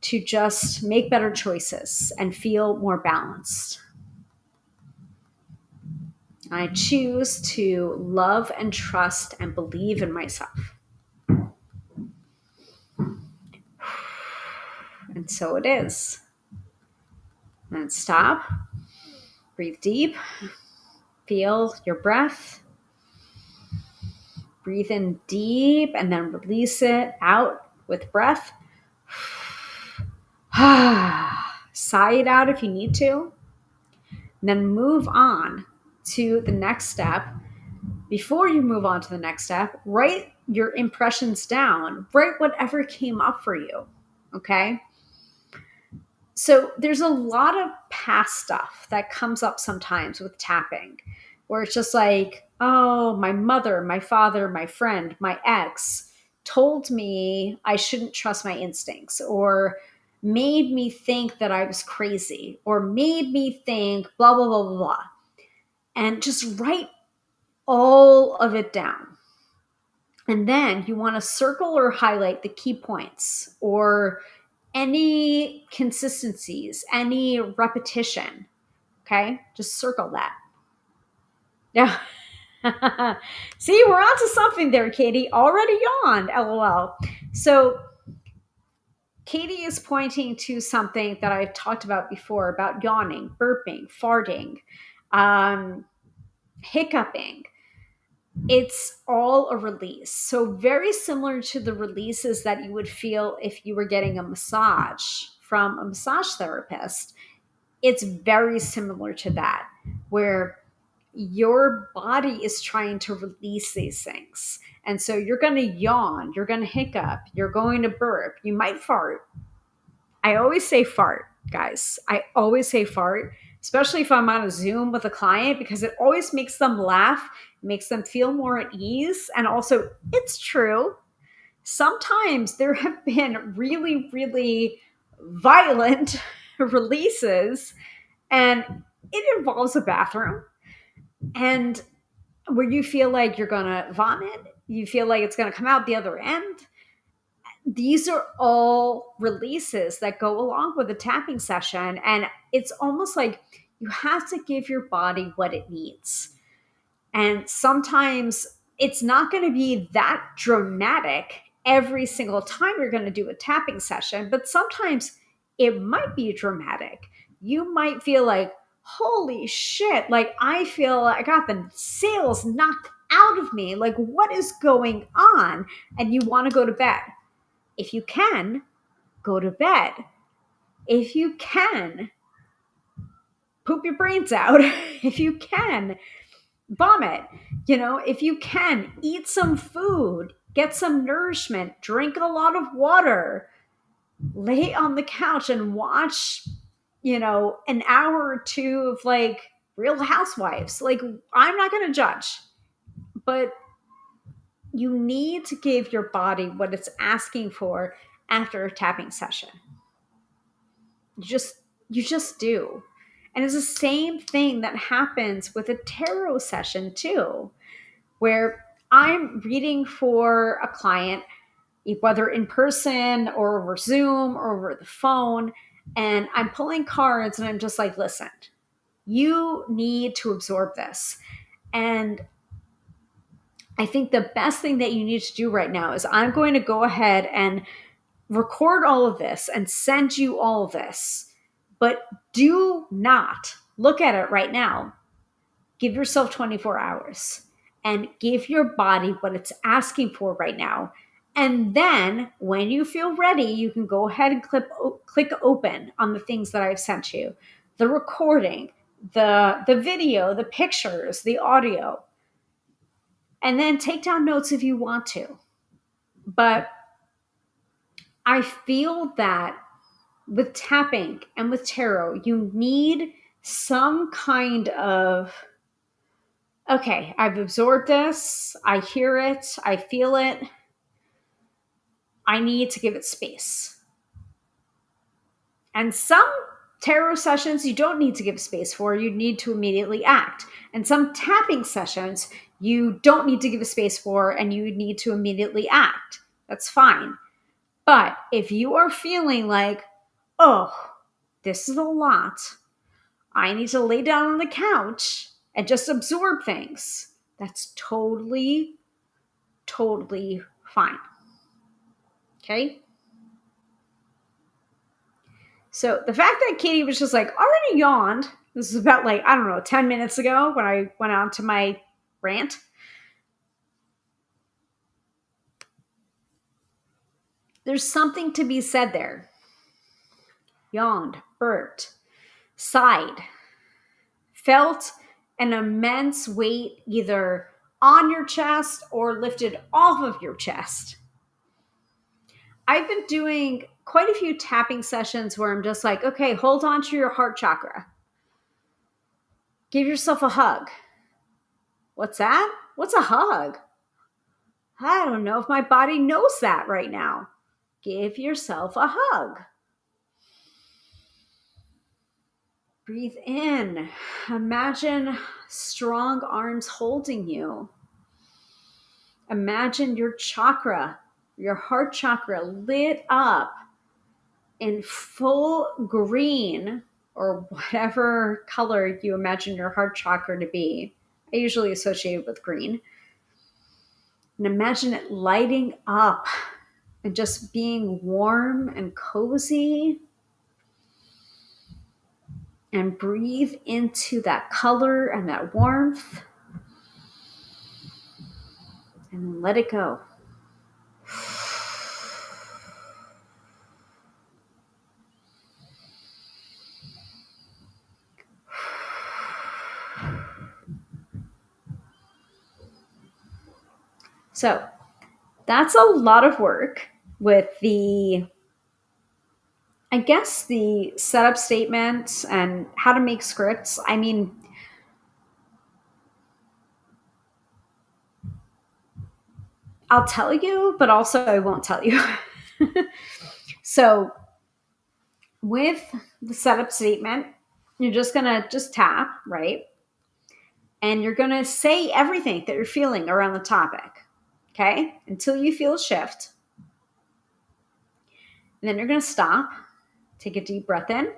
to just make better choices and feel more balanced. I choose to love and trust and believe in myself. And so it is. And stop. Breathe deep. Feel your breath. breathe in deep and then release it out with breath. Sigh it out if you need to. And then move on to the next step. Before you move on to the next step, write your impressions down. Write whatever came up for you. Okay? So there's a lot of past stuff that comes up sometimes with tapping, where it's just like, oh, my mother, my father, my friend, my ex told me I shouldn't trust my instincts, or made me think that I was crazy, or made me think blah, blah, blah, blah, blah. And just write all of it down. And then you want to circle or highlight the key points or any consistencies, any repetition. Okay, just circle that. Yeah. See, we're onto something there, Katie. Already yawned, LOL. So Katie is pointing to something that I've talked about before about yawning, burping, farting, hiccuping. It's all a release. So very similar to the releases that you would feel if you were getting a massage from a massage therapist. It's very similar to that, where your body is trying to release these things. And so you're going to yawn, you're going to hiccup, you're going to burp, you might fart. I always say fart, guys. I always say fart, especially if I'm on a Zoom with a client, because it always makes them laugh, makes them feel more at ease. And also, it's true. Sometimes there have been really, really violent releases, and it involves a bathroom, and where you feel like you're going to vomit, you feel like it's going to come out the other end. These are all releases that go along with a tapping session. And it's almost like you have to give your body what it needs. And sometimes it's not going to be that dramatic every single time you're going to do a tapping session, but sometimes it might be dramatic. You might feel like, holy shit, like I feel I got the sails knocked out of me. Like, what is going on? And you want to go to bed. If you can, go to bed. If you can, poop your brains out. If you can, vomit. If you can, eat some food, get some nourishment, drink a lot of water, lay on the couch and watch, an hour or two of like Real Housewives. Like, I'm not going to judge, but you need to give your body what it's asking for after a tapping session. You just do. And it's the same thing that happens with a tarot session too, where I'm reading for a client, whether in person or over Zoom or over the phone, and I'm pulling cards and I'm just like, listen, you need to absorb this. And I think the best thing that you need to do right now is I'm going to go ahead and record all of this and send you all of this, but do not look at it right now. Give yourself 24 hours and give your body what it's asking for right now. And then when you feel ready, you can go ahead and click open on the things that I've sent you, the recording, the video, the pictures, the audio, and then take down notes if you want to. But I feel that with tapping and with tarot, you need some kind of, okay, I've absorbed this, I hear it, I feel it, I need to give it space. And some tarot sessions you don't need to give space for, you need to immediately act. And some tapping sessions you don't need to give a space for and you need to immediately act. That's fine. But if you are feeling like, oh, this is a lot, I need to lay down on the couch and just absorb things, that's totally, totally fine. Okay? So the fact that Katie was just like, already yawned, this is about 10 minutes ago when I went on to my rant. There's something to be said there. Yawned, burped, sighed, felt an immense weight either on your chest or lifted off of your chest. I've been doing quite a few tapping sessions where I'm just like, okay, hold on to your heart chakra. Give yourself a hug. What's that? What's a hug? I don't know if my body knows that right now. Give yourself a hug. Breathe in. Imagine strong arms holding you. Imagine your chakra, your heart chakra, lit up in full green or whatever color you imagine your heart chakra to be. I usually associate it with green. And imagine it lighting up and just being warm and cozy. And breathe into that color and that warmth. And let it go. So that's a lot of work with the setup statements and how to make scripts. I mean, I'll tell you, but also I won't tell you. So with the setup statement, you're just going to just tap, right? And you're going to say everything that you're feeling around the topic, okay? Until you feel a shift. And then you're going to stop, take a deep breath in,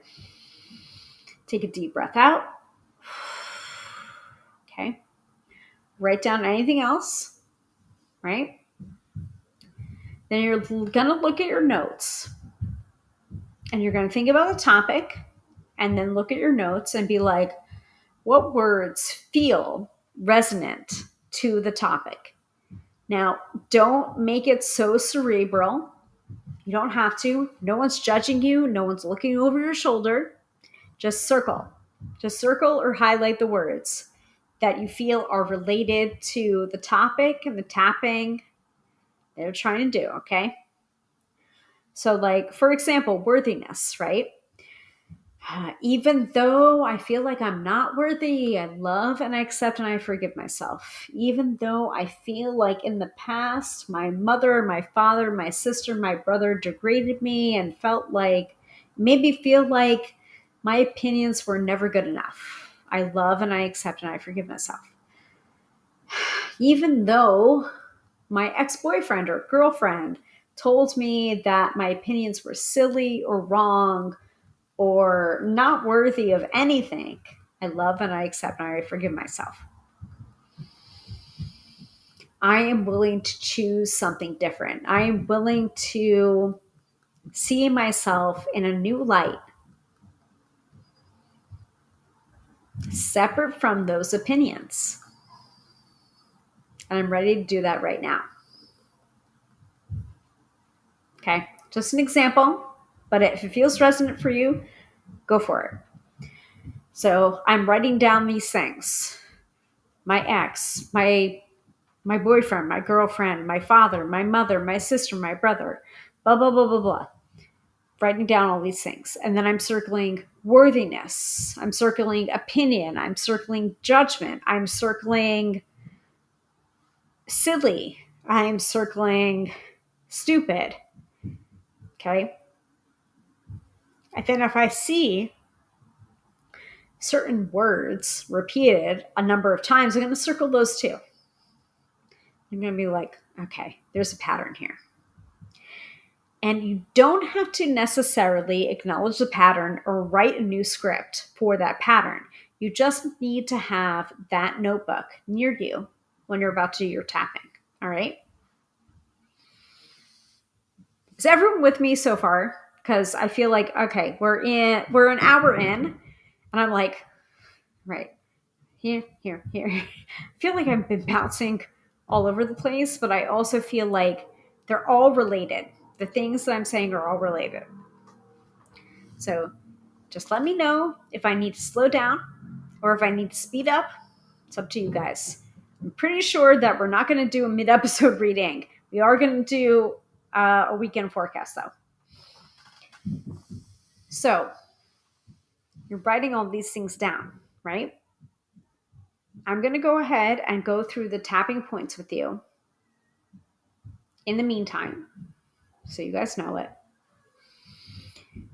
take a deep breath out, okay? Write down anything else, right? Then you're going to look at your notes and you're going to think about the topic and then look at your notes and be like, what words feel resonant to the topic? Now, don't make it so cerebral. You don't have to. No one's judging you. No one's looking over your shoulder. Just circle. Just circle or highlight the words that you feel are related to the topic and the tapping they're trying to do, okay? So like, for example, worthiness, right? Even though I feel like I'm not worthy, I love and I accept and I forgive myself. Even though I feel like in the past, my mother, my father, my sister, my brother degraded me and made me feel like my opinions were never good enough. I love and I accept and I forgive myself. Even though my ex-boyfriend or girlfriend told me that my opinions were silly or wrong or not worthy of anything, I love and I accept and I forgive myself. I am willing to choose something different. I am willing to see myself in a new light, separate from those opinions. And I'm ready to do that right now. Okay, just an example, but if it feels resonant for you, go for it. So I'm writing down these things. My ex, my boyfriend, my girlfriend, my father, my mother, my sister, my brother, blah, blah, blah, blah, blah. Writing down all these things. And then I'm circling worthiness. I'm circling opinion. I'm circling judgment. I'm circling silly. I'm circling stupid. Okay. And then if I see certain words repeated a number of times, I'm going to circle those too. I'm going to be like, okay, there's a pattern here. And you don't have to necessarily acknowledge the pattern or write a new script for that pattern. You just need to have that notebook near you when you're about to do your tapping. All right? Is everyone with me so far? Because I feel like, okay, we're an hour in, and I'm like, right, here. I feel like I've been bouncing all over the place, but I also feel like they're all related. The things that I'm saying are all related. So just let me know if I need to slow down or if I need to speed up. It's up to you guys. I'm pretty sure that we're not going to do a mid-episode reading. We are going to do a weekend forecast, though. So you're writing all these things down, right? I'm going to go ahead and go through the tapping points with you in the meantime, so you guys know it.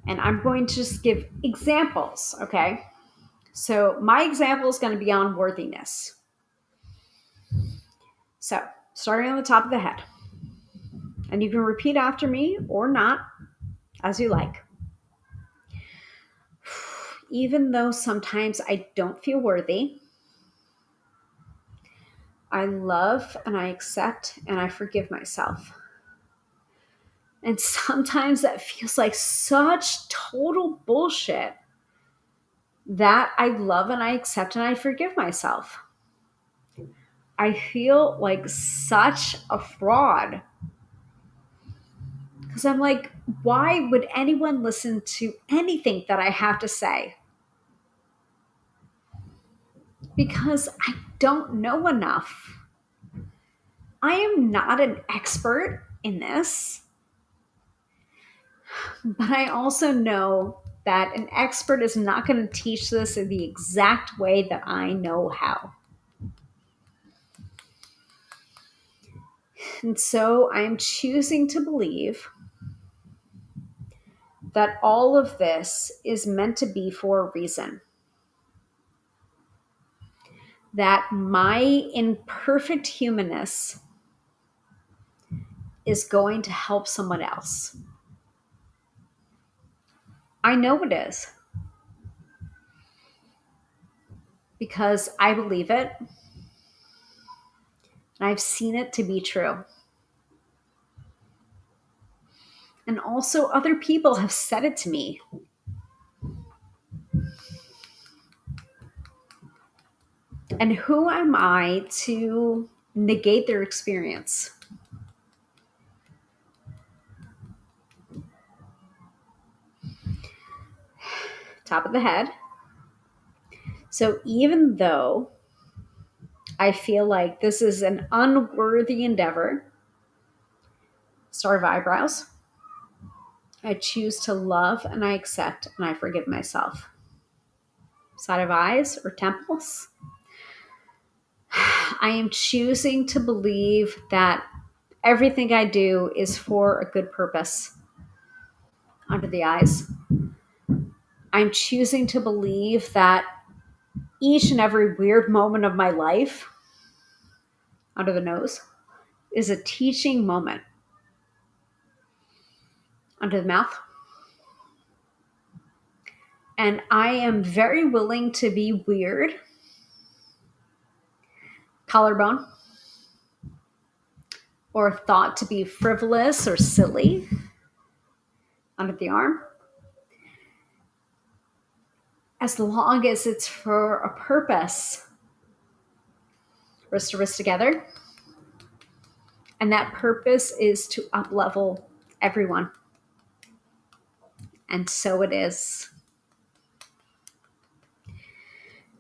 And I'm going to just give examples, okay? So my example is going to be on worthiness. So starting on the top of the head. And you can repeat after me or not, as you like. Even though sometimes I don't feel worthy, I love and I accept and I forgive myself. And sometimes that feels like such total bullshit that I love and I accept and I forgive myself. I feel like such a fraud. Because I'm like, why would anyone listen to anything that I have to say? Because I don't know enough. I am not an expert in this, but I also know that an expert is not going to teach this in the exact way that I know how. And so I'm choosing to believe that all of this is meant to be for a reason. That my imperfect humanness is going to help someone else. I know it is. Because I believe it. And I've seen it to be true. And also other people have said it to me. And who am I to negate their experience? Top of the head. So even though I feel like this is an unworthy endeavor, start of eyebrows, I choose to love and I accept and I forgive myself. Side of eyes or temples, I am choosing to believe that everything I do is for a good purpose. Under the eyes, I'm choosing to believe that each and every weird moment of my life, under the nose, is a teaching moment. Under the mouth. And I am very willing to be weird. Collarbone. Or thought to be frivolous or silly. Under the arm. As long as it's for a purpose. Wrist to wrist together. And that purpose is to up-level everyone. And so it is.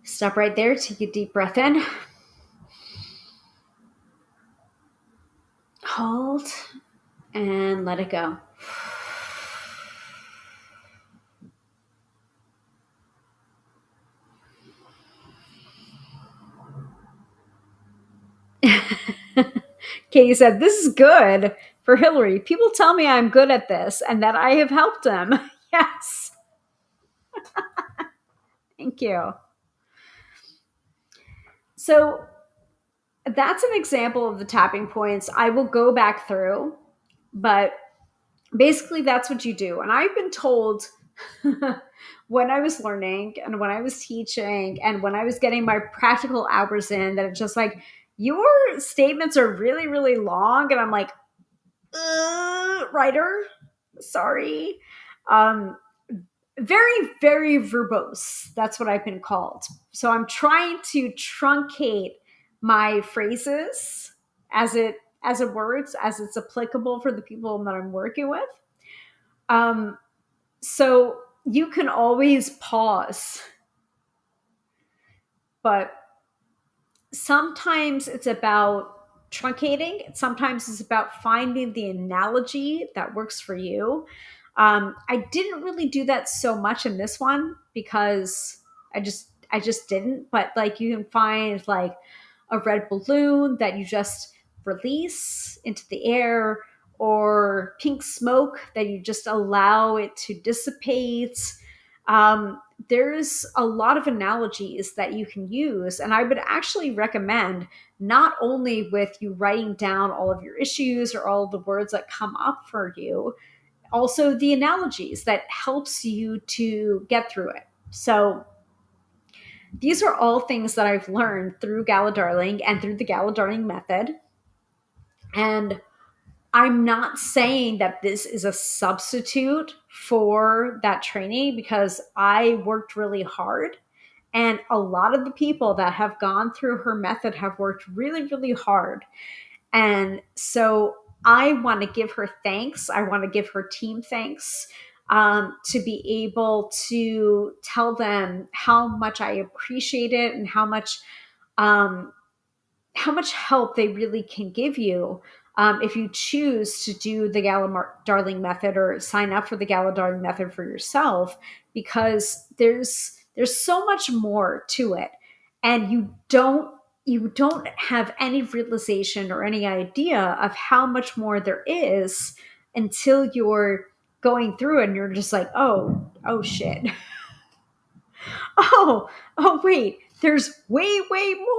Stop right there. Take a deep breath in. Hold. And let it go. Katie said, this is good for Hilary. People tell me I'm good at this and that I have helped them. Yes. Thank you. So that's an example of the tapping points. I will go back through, but basically that's what you do. And I've been told when I was learning and when I was teaching and when I was getting my practical hours in that it's just like, your statements are really, really long. And I'm like, writer, sorry. Very, very verbose. That's what I've been called. So I'm trying to truncate my phrases as as it works, as it's applicable for the people that I'm working with. Um, so you can always pause, but sometimes it's about truncating. Sometimes it's about finding the analogy that works for you. I didn't really do that so much in this one because I just didn't. But like you can find like a red balloon that you just release into the air, or pink smoke that you just allow it to dissipate. There's a lot of analogies that you can use, and I would actually recommend not only with you writing down all of your issues or all of the words that come up for you, also the analogies that helps you to get through it. So these are all things that I've learned through Gala Darling and through the Gala Darling method. And I'm not saying that this is a substitute for that training, because I worked really hard. And a lot of the people that have gone through her method have worked really, really hard. And so I want to give her thanks. I want to give her team thanks, to be able to tell them how much I appreciate it, and um, how much help they really can give you, if you choose to do the Darling method or sign up for the Gala Darling method for yourself, because there's so much more to it, and you don't have any realization or any idea of how much more there is until you're going through it and you're just like, oh shit. Oh wait, there's way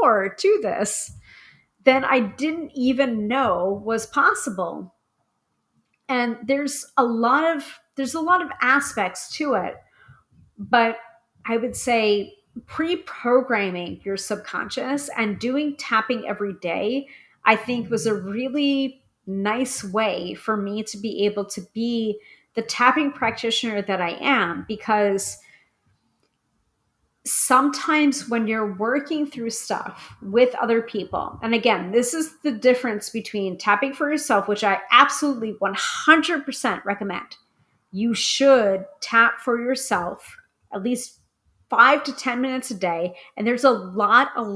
more to this than I didn't even know was possible. And there's a lot of aspects to it, but I would say pre-programming your subconscious and doing tapping every day, I think was a really nice way for me to be able to be the tapping practitioner that I am, because sometimes when you're working through stuff with other people, and again, this is the difference between tapping for yourself, which I absolutely 100% recommend. You should tap for yourself at least 5 to 10 minutes a day. And there's a lot of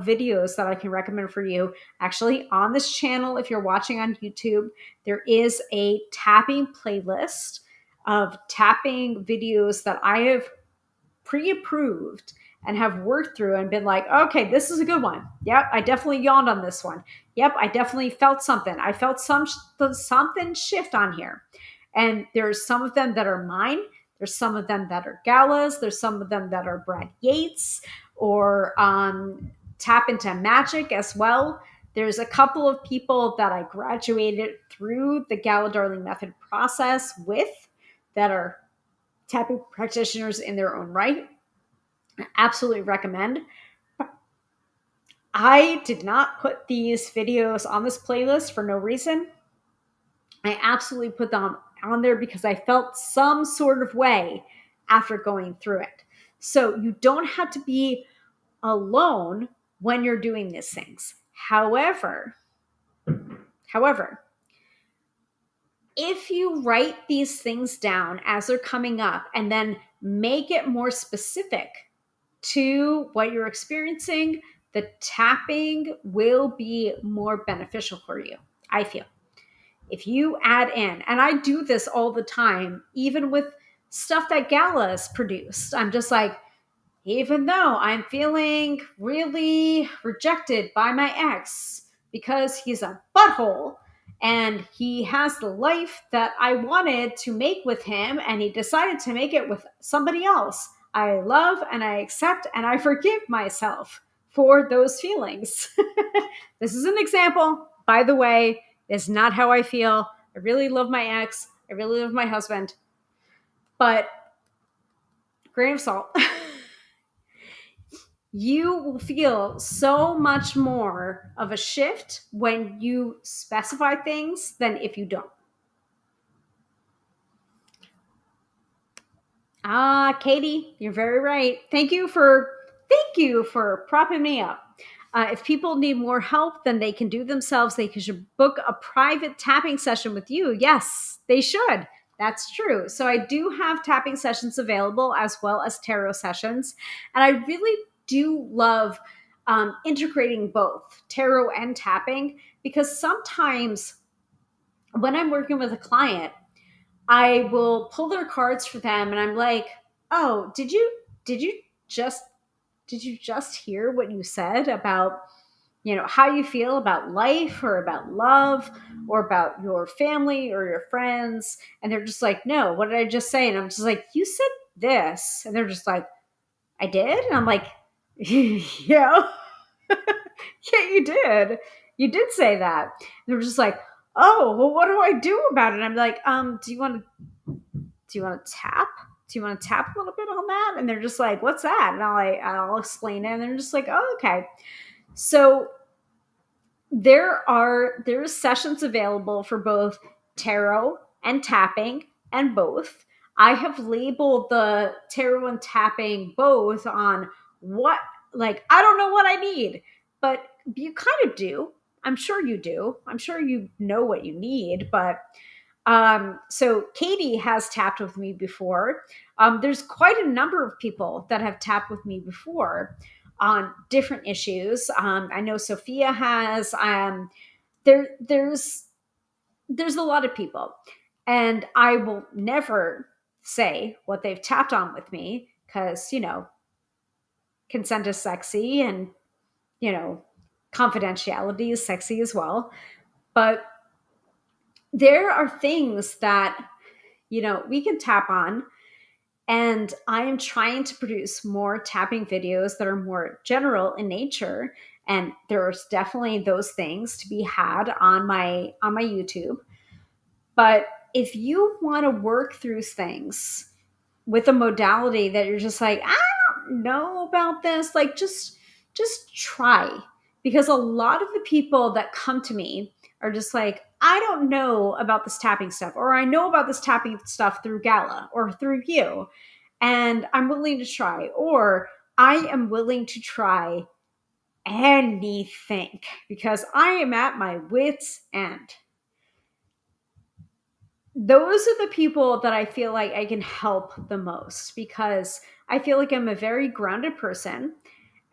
videos that I can recommend for you. Actually, on this channel, if you're watching on YouTube, there is a tapping playlist of tapping videos that I have pre-approved and have worked through and been like, okay, this is a good one. Yep, I definitely yawned on this one. Yep, I definitely felt something. I felt something shift on here. And there's some of them that are mine. There's some of them that are Galas. There's some of them that are Brad Yates or Tap into Magic as well. There's a couple of people that I graduated through the Gala Darling method process with that are tapping practitioners in their own right. I absolutely recommend. I did not put these videos on this playlist for no reason. I absolutely put them on there because I felt some sort of way after going through it. So you don't have to be alone when you're doing these things. However, if you write these things down as they're coming up and then make it more specific to what you're experiencing, the tapping will be more beneficial for you, I feel. If you add in, and I do this all the time, even with stuff that Gala's produced, I'm just like, even though I'm feeling really rejected by my ex because he's a butthole and he has the life that I wanted to make with him and he decided to make it with somebody else, I love and I accept and I forgive myself for those feelings. This is an example, by the way. It's not how I feel. I really love my ex. I really love my husband. But grain of salt. You will feel so much more of a shift when you specify things than if you don't. Katie, you're very right. Thank you for propping me up. If people need more help than they can do themselves, they should book a private tapping session with you. Yes, they should. That's true. So I do have tapping sessions available as well as tarot sessions. And I really do love integrating both tarot and tapping, because sometimes when I'm working with a client, I will pull their cards for them and I'm like, "Oh, did you just did you just hear what you said about, how you feel about life or about love or about your family or your friends?" And they're just like, "No, what did I just say?" And I'm just like, "You said this." And they're just like, "I did?" And I'm like, "Yeah." Yeah, you did. You did say that. And they're just like, "Oh, well, what do I do about it?" I'm like, do you want to tap? Do you want to tap a little bit on that?" And they're just like, "What's that?" And I'll explain it. And they're just like, "Oh, okay." So there's sessions available for both tarot and tapping, and both. I have labeled the tarot and tapping both on what, like, I don't know what I need, but you kind of do. I'm sure you do. I'm sure you know what you need, but so Katie has tapped with me before. There's quite a number of people that have tapped with me before on different issues. I know Sophia has. There's a lot of people, and I will never say what they've tapped on with me, because consent is sexy, and you know confidentiality is sexy as well. But there are things that we can tap on. And I am trying to produce more tapping videos that are more general in nature. And there's definitely those things to be had on my YouTube. But if you want to work through things with a modality that you're just like, "I don't know about this," like, just try. Because a lot of the people that come to me are just like, "I don't know about this tapping stuff," or "I know about this tapping stuff through Gala or through you, and I'm willing to try," or "I am willing to try anything because I am at my wits' end." Those are the people that I feel like I can help the most, because I feel like I'm a very grounded person.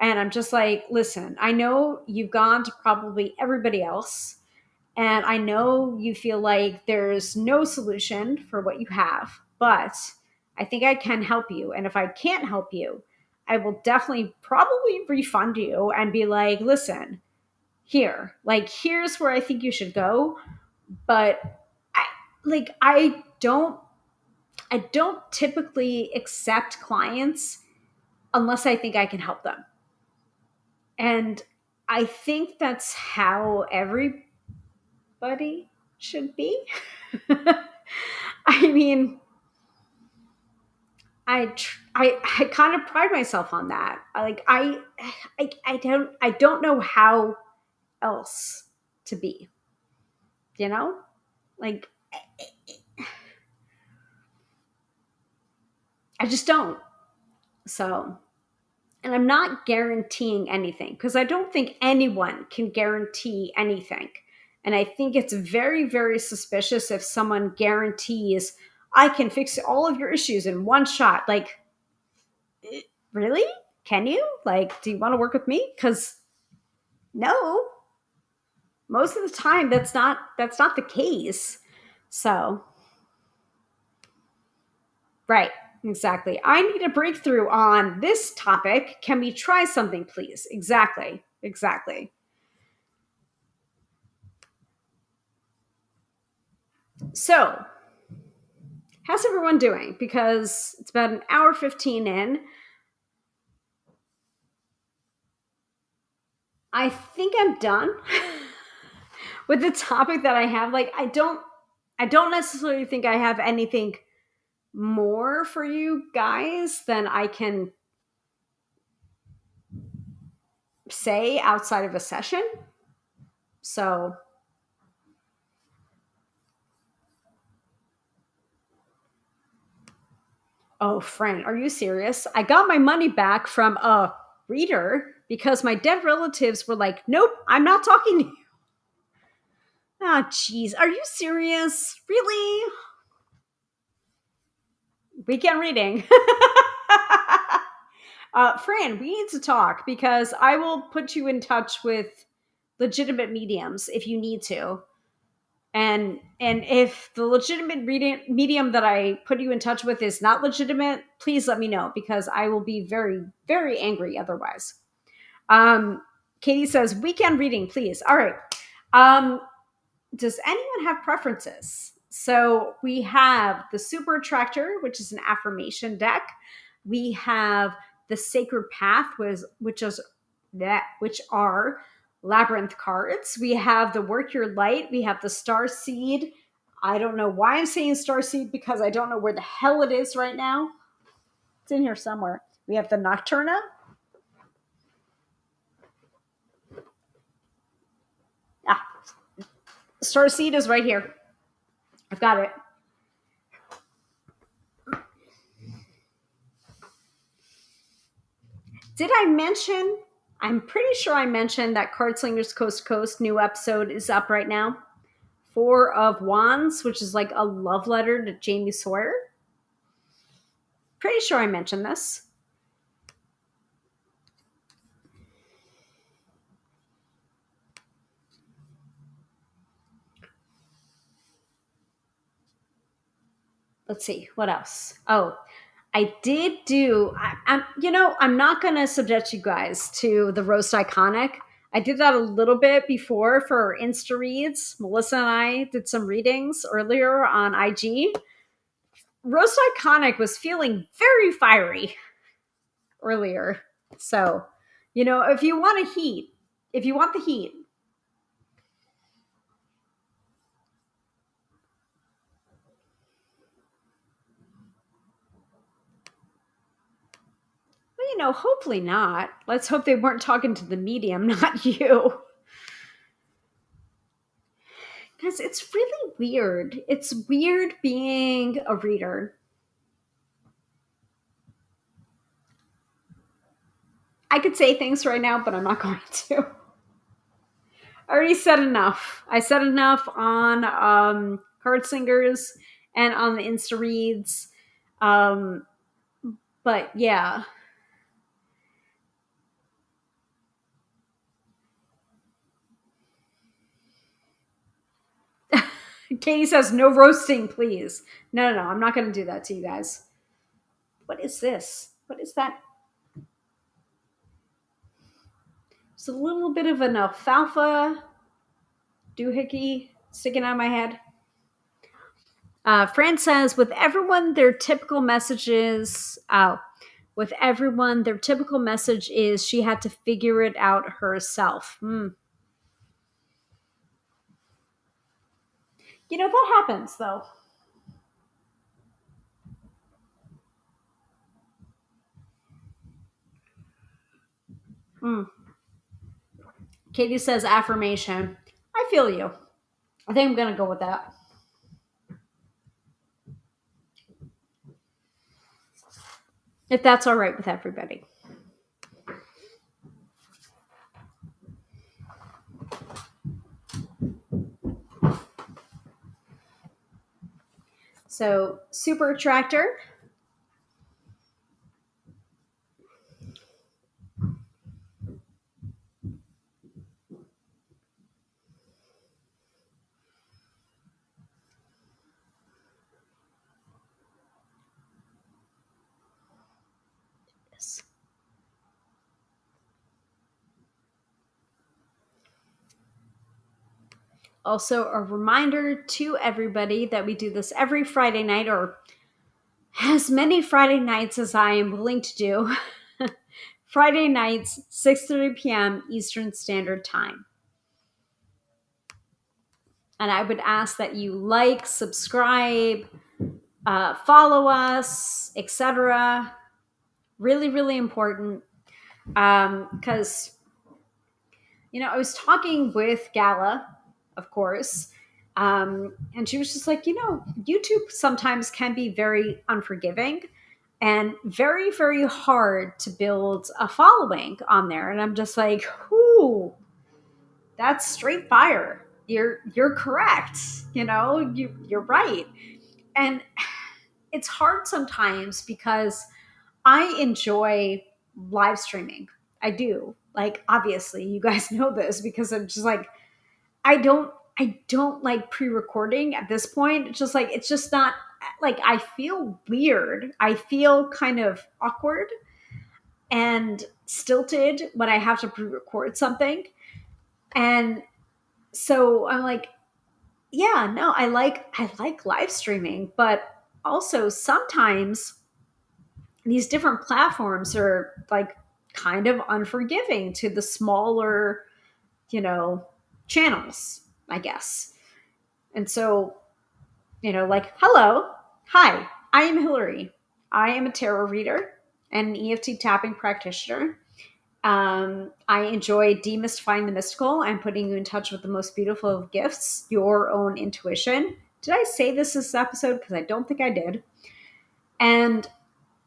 And I'm just like, "Listen, I know you've gone to probably everybody else. And I know you feel like there's no solution for what you have, but I think I can help you. And if I can't help you, I will definitely probably refund you and be like, listen, here, like, here's where I think you should go." But I like I don't typically accept clients unless I think I can help them. And I think that's how everybody should be. I mean, I kind of pride myself on that. I don't know how else to be, you know? Like, I just don't. So, and I'm not guaranteeing anything, because I don't think anyone can guarantee anything. And I think it's very, very suspicious if someone guarantees, "I can fix all of your issues in one shot." Like, really? Can you? Like, do you want to work with me? Because no, most of the time that's not the case. So, right, exactly. "I need a breakthrough on this topic. Can we try something, please?" Exactly. Exactly. So, how's everyone doing? Because it's about an hour 15 in. I think I'm done with the topic that I have. Like, I don't necessarily think I have anything more for you guys than I can say outside of a session. So, oh, friend, are you serious? I got my money back from a reader. because my dead relatives were like, nope, I'm not talking to you. Ah, jeez. Are you serious? Really? Weekend reading. Fran, we need to talk because I will put you in touch with legitimate mediums if you need to. And if the legitimate medium that I put you in touch with is not legitimate, please let me know because I will be very, very angry otherwise. Katie says, weekend reading, please. All right. Does anyone have preferences? So we have the Super Attractor, which is an affirmation deck. We have the Sacred Path, which are labyrinth cards. We have the Work Your Light. We have the Star Seed. I don't know why I'm saying Star Seed because I don't know where the hell it is right now. It's in here somewhere. We have the Nocturna. Ah, Star Seed is right here. I've got it. Did I mention? I'm pretty sure I mentioned that Card Slingers Coast to Coast new episode is up right now. Four of Wands, which is like a love letter to Jamie Sawyer. Pretty sure I mentioned this. Let's see, what else? Oh, I did do. I'm not going to subject you guys to the roast iconic. I did that a little bit before for Insta reads. Melissa and I did some readings earlier on IG. Roast iconic was feeling very fiery earlier. So, if you want the heat, well, hopefully not. Let's hope they weren't talking to the medium, not you. Because it's really weird. It's weird being a reader. I could say things right now, but I'm not going to. I already said enough. I said enough on Card Singers and on the Insta reads. But yeah. Katie says, no roasting, please. No. I'm not going to do that to you guys. What is this? What is that? It's a little bit of an alfalfa doohickey sticking out of my head. Fran says, with everyone, their typical messages. With everyone, their typical message is she had to figure it out herself. That happens, though. Katie says affirmation. I feel you. I think I'm going to go with that. If that's all right with everybody. So, Super Attractor. Also, a reminder to everybody that we do this every Friday night, or as many Friday nights as I am willing to do. Friday nights, 6:30 p.m. Eastern Standard Time. And I would ask that you like, subscribe, follow us, etc. Really, really important. Because, I was talking with Gala, of course, and she was just like, YouTube sometimes can be very unforgiving. and very, very hard to build a following on there. And I'm just like, whoo, that's straight fire. You're correct. You're right. And it's hard sometimes because I enjoy live streaming. I do. Like, obviously, you guys know this because I'm just like, I don't like pre-recording at this point. It's just not like, I feel weird. I feel kind of awkward and stilted when I have to pre-record something. And so I'm like, yeah, no, I like live streaming, but also sometimes these different platforms are like kind of unforgiving to the smaller, you know, channels, I guess. And so, like, hello, hi, I am Hilary. I am a tarot reader and an EFT tapping practitioner. I enjoy demystifying the mystical and putting you in touch with the most beautiful of gifts, your own intuition. Did I say this episode? Because I don't think I did. And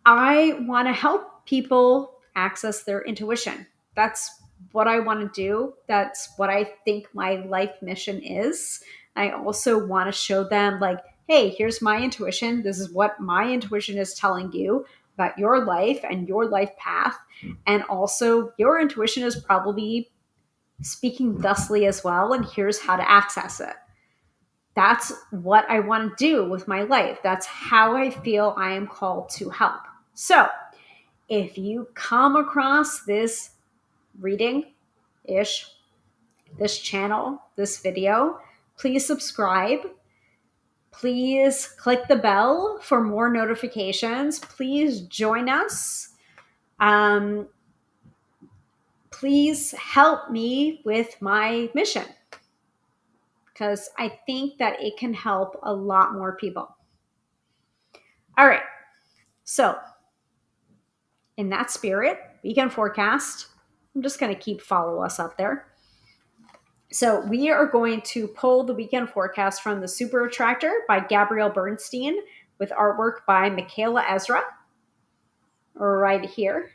I want to help people access their intuition. That's what I want to do. That's what I think my life mission is. I also want to show them, like, hey, here's my intuition. This is what my intuition is telling you about your life and your life path. And also, your intuition is probably speaking thusly as well. And here's how to access it. That's what I want to do with my life. That's how I feel I am called to help. So, if you come across this reading ish, this channel, this video, please subscribe. Please click the bell for more notifications. Please join us. Please help me with my mission because I think that it can help a lot more people. All right. So, in that spirit, weekend forecast. I'm just going to keep follow us up there. So we are going to pull the weekend forecast from the Super Attractor by Gabrielle Bernstein with artwork by Michaela Ezra right here.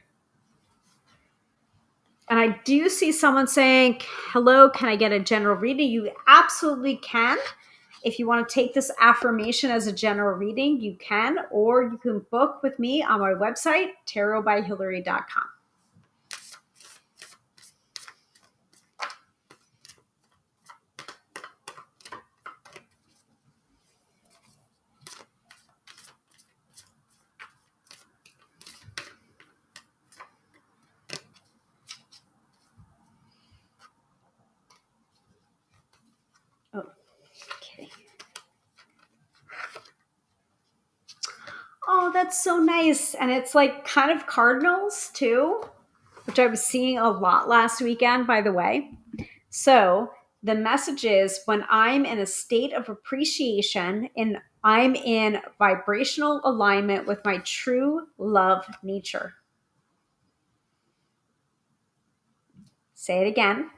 And I do see someone saying, hello, can I get a general reading? You absolutely can. If you want to take this affirmation as a general reading, you can, or you can book with me on my website, tarotbyhilary.com. Okay. Oh, that's so nice. And it's like kind of cardinals too, which I was seeing a lot last weekend, by the way. So the message is when I'm in a state of appreciation and I'm in vibrational alignment with my true love nature. Say it again.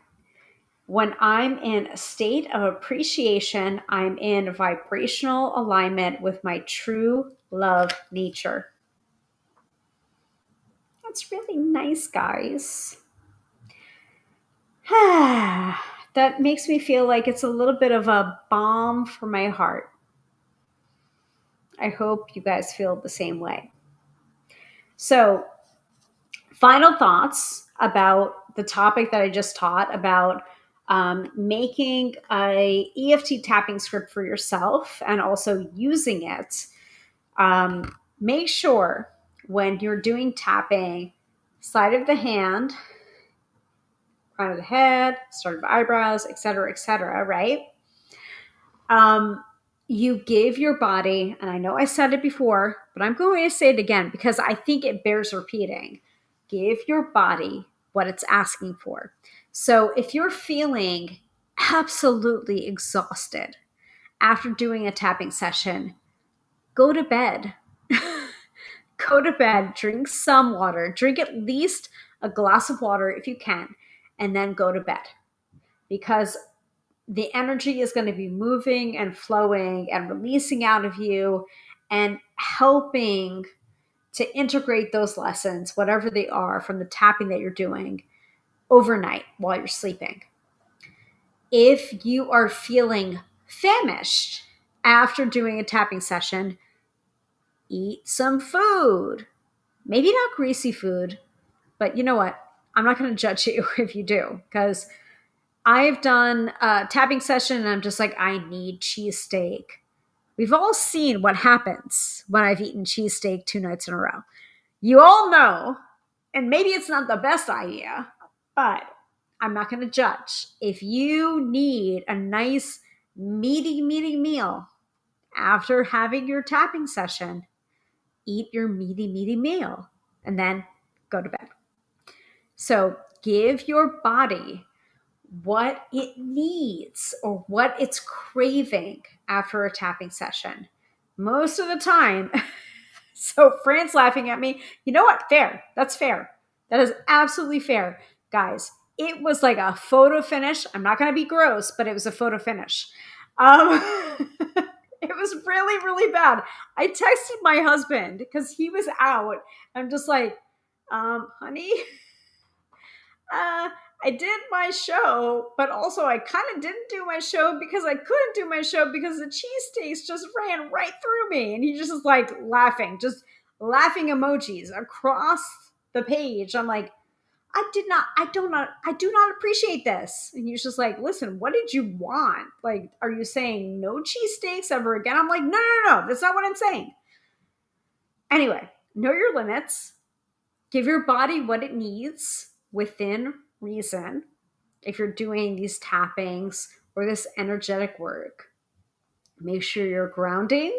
When I'm in a state of appreciation, I'm in vibrational alignment with my true love nature. That's really nice, guys. That makes me feel like it's a little bit of a balm for my heart. I hope you guys feel the same way. So, final thoughts about the topic that I just taught about making a EFT tapping script for yourself and also using it. Make sure when you're doing tapping, side of the hand, crown of the head, start of eyebrows, etc., right? You give your body, and I know I said it before, but I'm going to say it again because I think it bears repeating. Give your body what it's asking for. So if you're feeling absolutely exhausted after doing a tapping session, go to bed. Go to bed, drink some water, drink at least a glass of water if you can, and then go to bed. Because the energy is going to be moving and flowing and releasing out of you and helping to integrate those lessons, whatever they are, from the tapping that you're doing overnight while you're sleeping. If you are feeling famished after doing a tapping session, eat some food. Maybe not greasy food, but you know what? I'm not going to judge you if you do, because I've done a tapping session and I'm just like, I need cheesesteak. We've all seen what happens when I've eaten cheesesteak 2 nights in a row. You all know, and maybe it's not the best idea, but I'm not going to judge. If you need a nice, meaty meal after having your tapping session, eat your meaty meal and then go to bed. So give your body what it needs or what it's craving after a tapping session. Most of the time, so Fran's laughing at me. You know what? Fair. That's fair. That is absolutely fair. Guys, it was like a photo finish. I'm not going to be gross, but it was a photo finish. It was really, really bad. I texted my husband because he was out. I'm just like, honey, I did my show, but also I kind of didn't do my show because I couldn't do my show because the cheesesteaks just ran right through me. And he just is like laughing, just laughing emojis across the page. I'm like, I do not appreciate this. And he's just like, listen, what did you want? Like, are you saying no cheesesteaks ever again? I'm like, no. That's not what I'm saying. Anyway, know your limits. Give your body what it needs within reason. If you're doing these tappings or this energetic work, make sure you're grounding,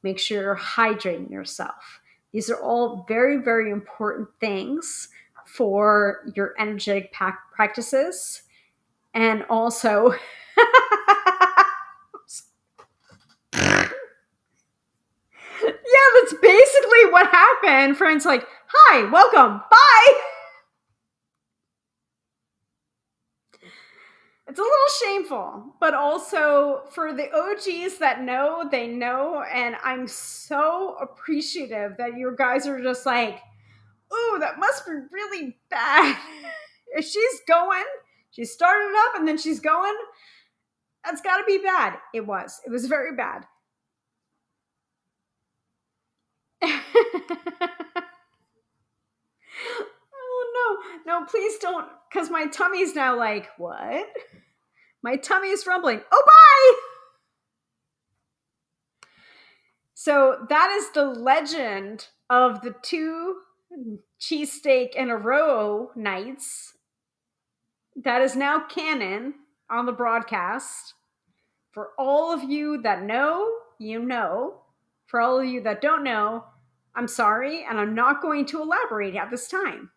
make sure you're hydrating yourself. These are all very, very important things for your energetic practices. And also, yeah, that's basically what happened. Friends like, hi, welcome, bye. It's a little shameful, but also for the OGs that know, they know. And I'm so appreciative that you guys are just like, ooh, that must be really bad. If she's going, she started up and then she's going, that's got to be bad. It was very bad. Oh, no, please don't, because my tummy's now like, what? My tummy is rumbling. Oh, bye! So that is the legend of the 2 cheesesteak in a row nights. That is now canon on the broadcast. For all of you that know, you know. For all of you that don't know, I'm sorry, and I'm not going to elaborate at this time.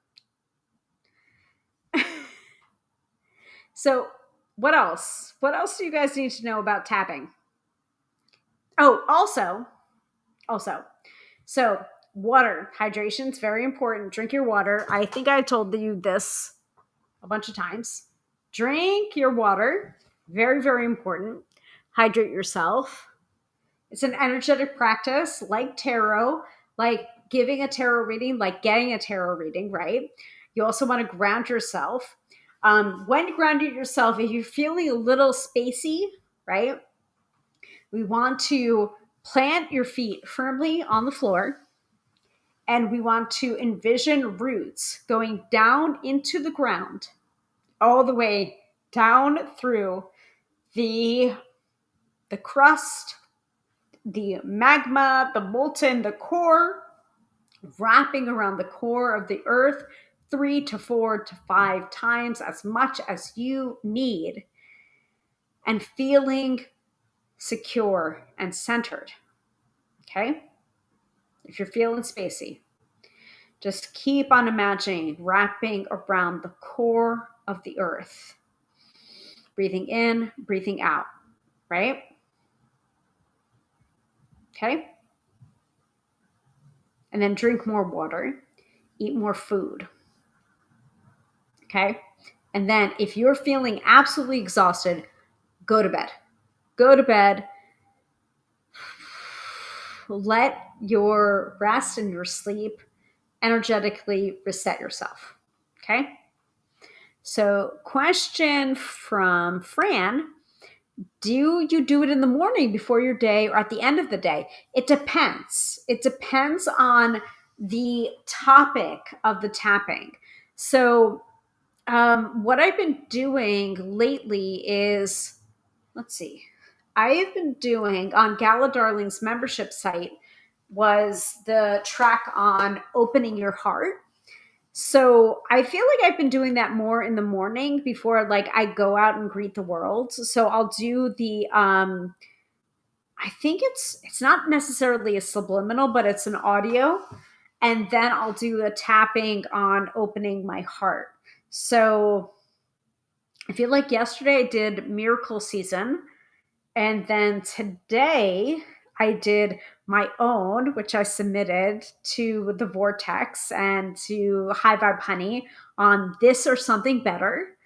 So, what else? What else do you guys need to know about tapping? Oh, also, so water, hydration is very important. Drink your water. I think I told you this a bunch of times. Drink your water. Very, very important. Hydrate yourself. It's an energetic practice like tarot, like giving a tarot reading, like getting a tarot reading, right? You also want to ground yourself. When grounding yourself, if you're feeling a little spacey, right? We want to plant your feet firmly on the floor, and we want to envision roots going down into the ground, all the way down through the crust, the magma, the molten, the core, wrapping around the core of the earth 3 to 4 to 5 times, as much as you need, and feeling secure and centered. Okay? If you're feeling spacey, just keep on imagining wrapping around the core of the earth. Breathing in, breathing out, right? Okay? And then drink more water, eat more food. Okay? And then if you're feeling absolutely exhausted, go to bed. Go to bed. let your rest and your sleep energetically reset yourself. Okay. So, question from Fran: do you do it in the morning before your day or at the end of the day? It depends. It depends on the topic of the tapping. So, what I've been doing lately is, let's see, I have been doing on Gala Darling's membership site was the track on opening your heart. So I feel like I've been doing that more in the morning before like I go out and greet the world. So I'll do the I think it's not necessarily a subliminal, but it's an audio. And then I'll do a tapping on opening my heart. So I feel like yesterday I did Miracle Season. And then today I did my own, which I submitted to the Vortex and to High Vibe Honey on This or Something Better.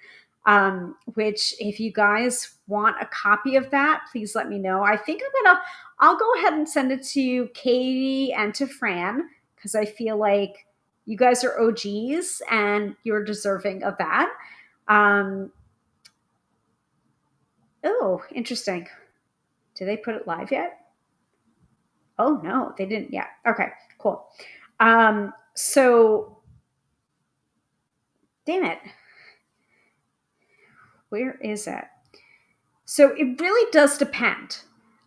Which if you guys want a copy of that, please let me know. I think I'll go ahead and send it to Katie and to Fran because I feel like you guys are OGs and you're deserving of that. Oh, interesting. Did they put it live yet? Oh no, they didn't yet. Okay, cool. So damn it. Where is it? So it really does depend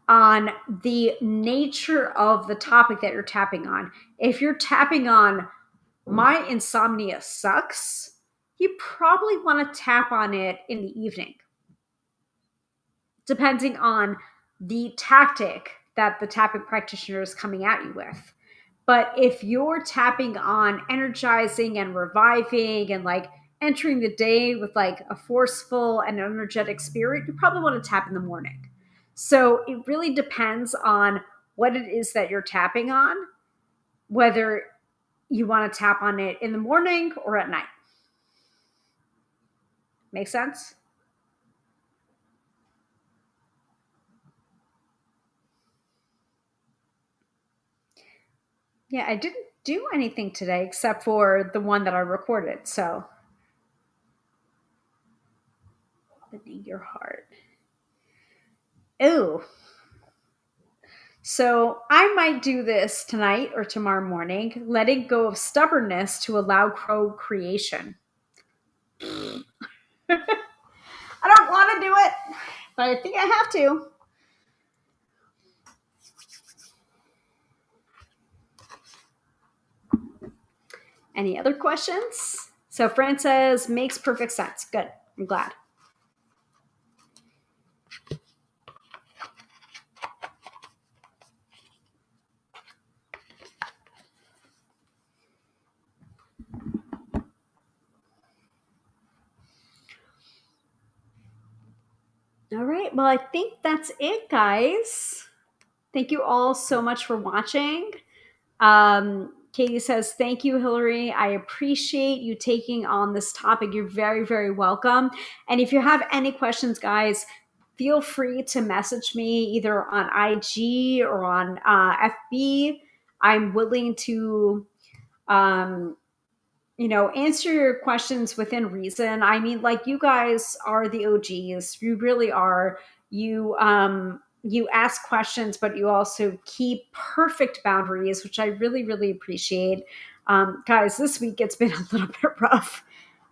on the nature of the topic that you're tapping on. If you're tapping on my insomnia sucks, you probably want to tap on it in the evening, depending on the tactic that the tapping practitioner is coming at you with. But if you're tapping on energizing and reviving and like entering the day with like a forceful and energetic spirit, you probably want to tap in the morning. So it really depends on what it is that you're tapping on, whether you want to tap on it in the morning or at night. Make sense? Yeah, I didn't do anything today except for the one that I recorded. So, opening your heart. Ooh. So, I might do this tonight or tomorrow morning, letting go of stubbornness to allow co-creation. I don't want to do it, but I think I have to. Any other questions? So, Fran says, makes perfect sense. Good. I'm glad. All right. Well, I think that's it, guys. Thank you all so much for watching. Katie says, thank you, Hilary. I appreciate you taking on this topic. You're very, very welcome. And if you have any questions, guys, feel free to message me either on IG or on FB. I'm willing to, answer your questions within reason. I mean, like, you guys are the OGs. You really are. You ask questions, but you also keep perfect boundaries, which I really, really appreciate. Guys, this week it's been a little bit rough.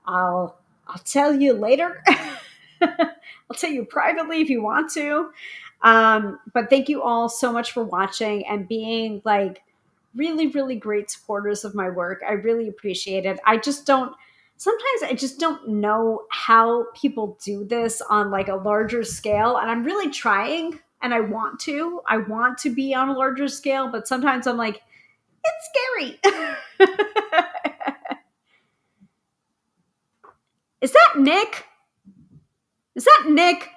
I'll tell you later. I'll tell you privately if you want to. But thank you all so much for watching and being like really, really great supporters of my work. I really appreciate it. Sometimes I just don't know how people do this on like a larger scale. And I'm really trying and I want to be on a larger scale, but sometimes I'm like, it's scary. Is that Nick? Is that Nick?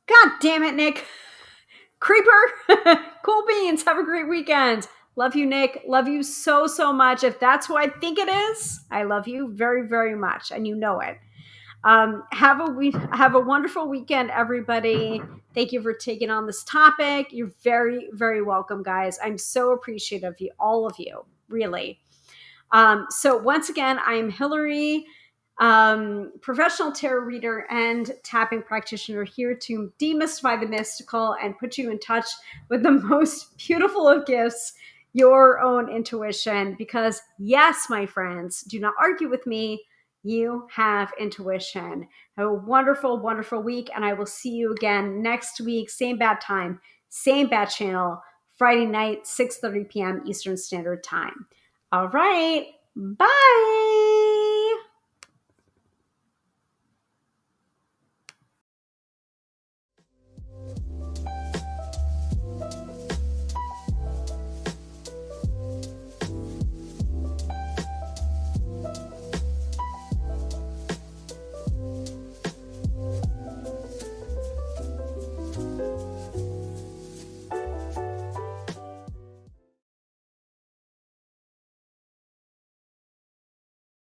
God damn it, Nick. Creeper. Cool beans. Have a great weekend. Love you, Nick. Love you so, so much. If that's who I think it is, I love you very, very much. And you know it. Have a wonderful weekend, everybody. Thank you for taking on this topic. You're very, very welcome, guys. I'm so appreciative of you, all of you, really. So once again, I'm Hilary, professional tarot reader and tapping practitioner, here to demystify the mystical and put you in touch with the most beautiful of gifts, your own intuition. Because yes, my friends, do not argue with me. You have intuition. Have a wonderful, wonderful week. And I will see you again next week. Same bad time, same bad channel, Friday night, 6:30 p.m. Eastern Standard Time. All right. Bye.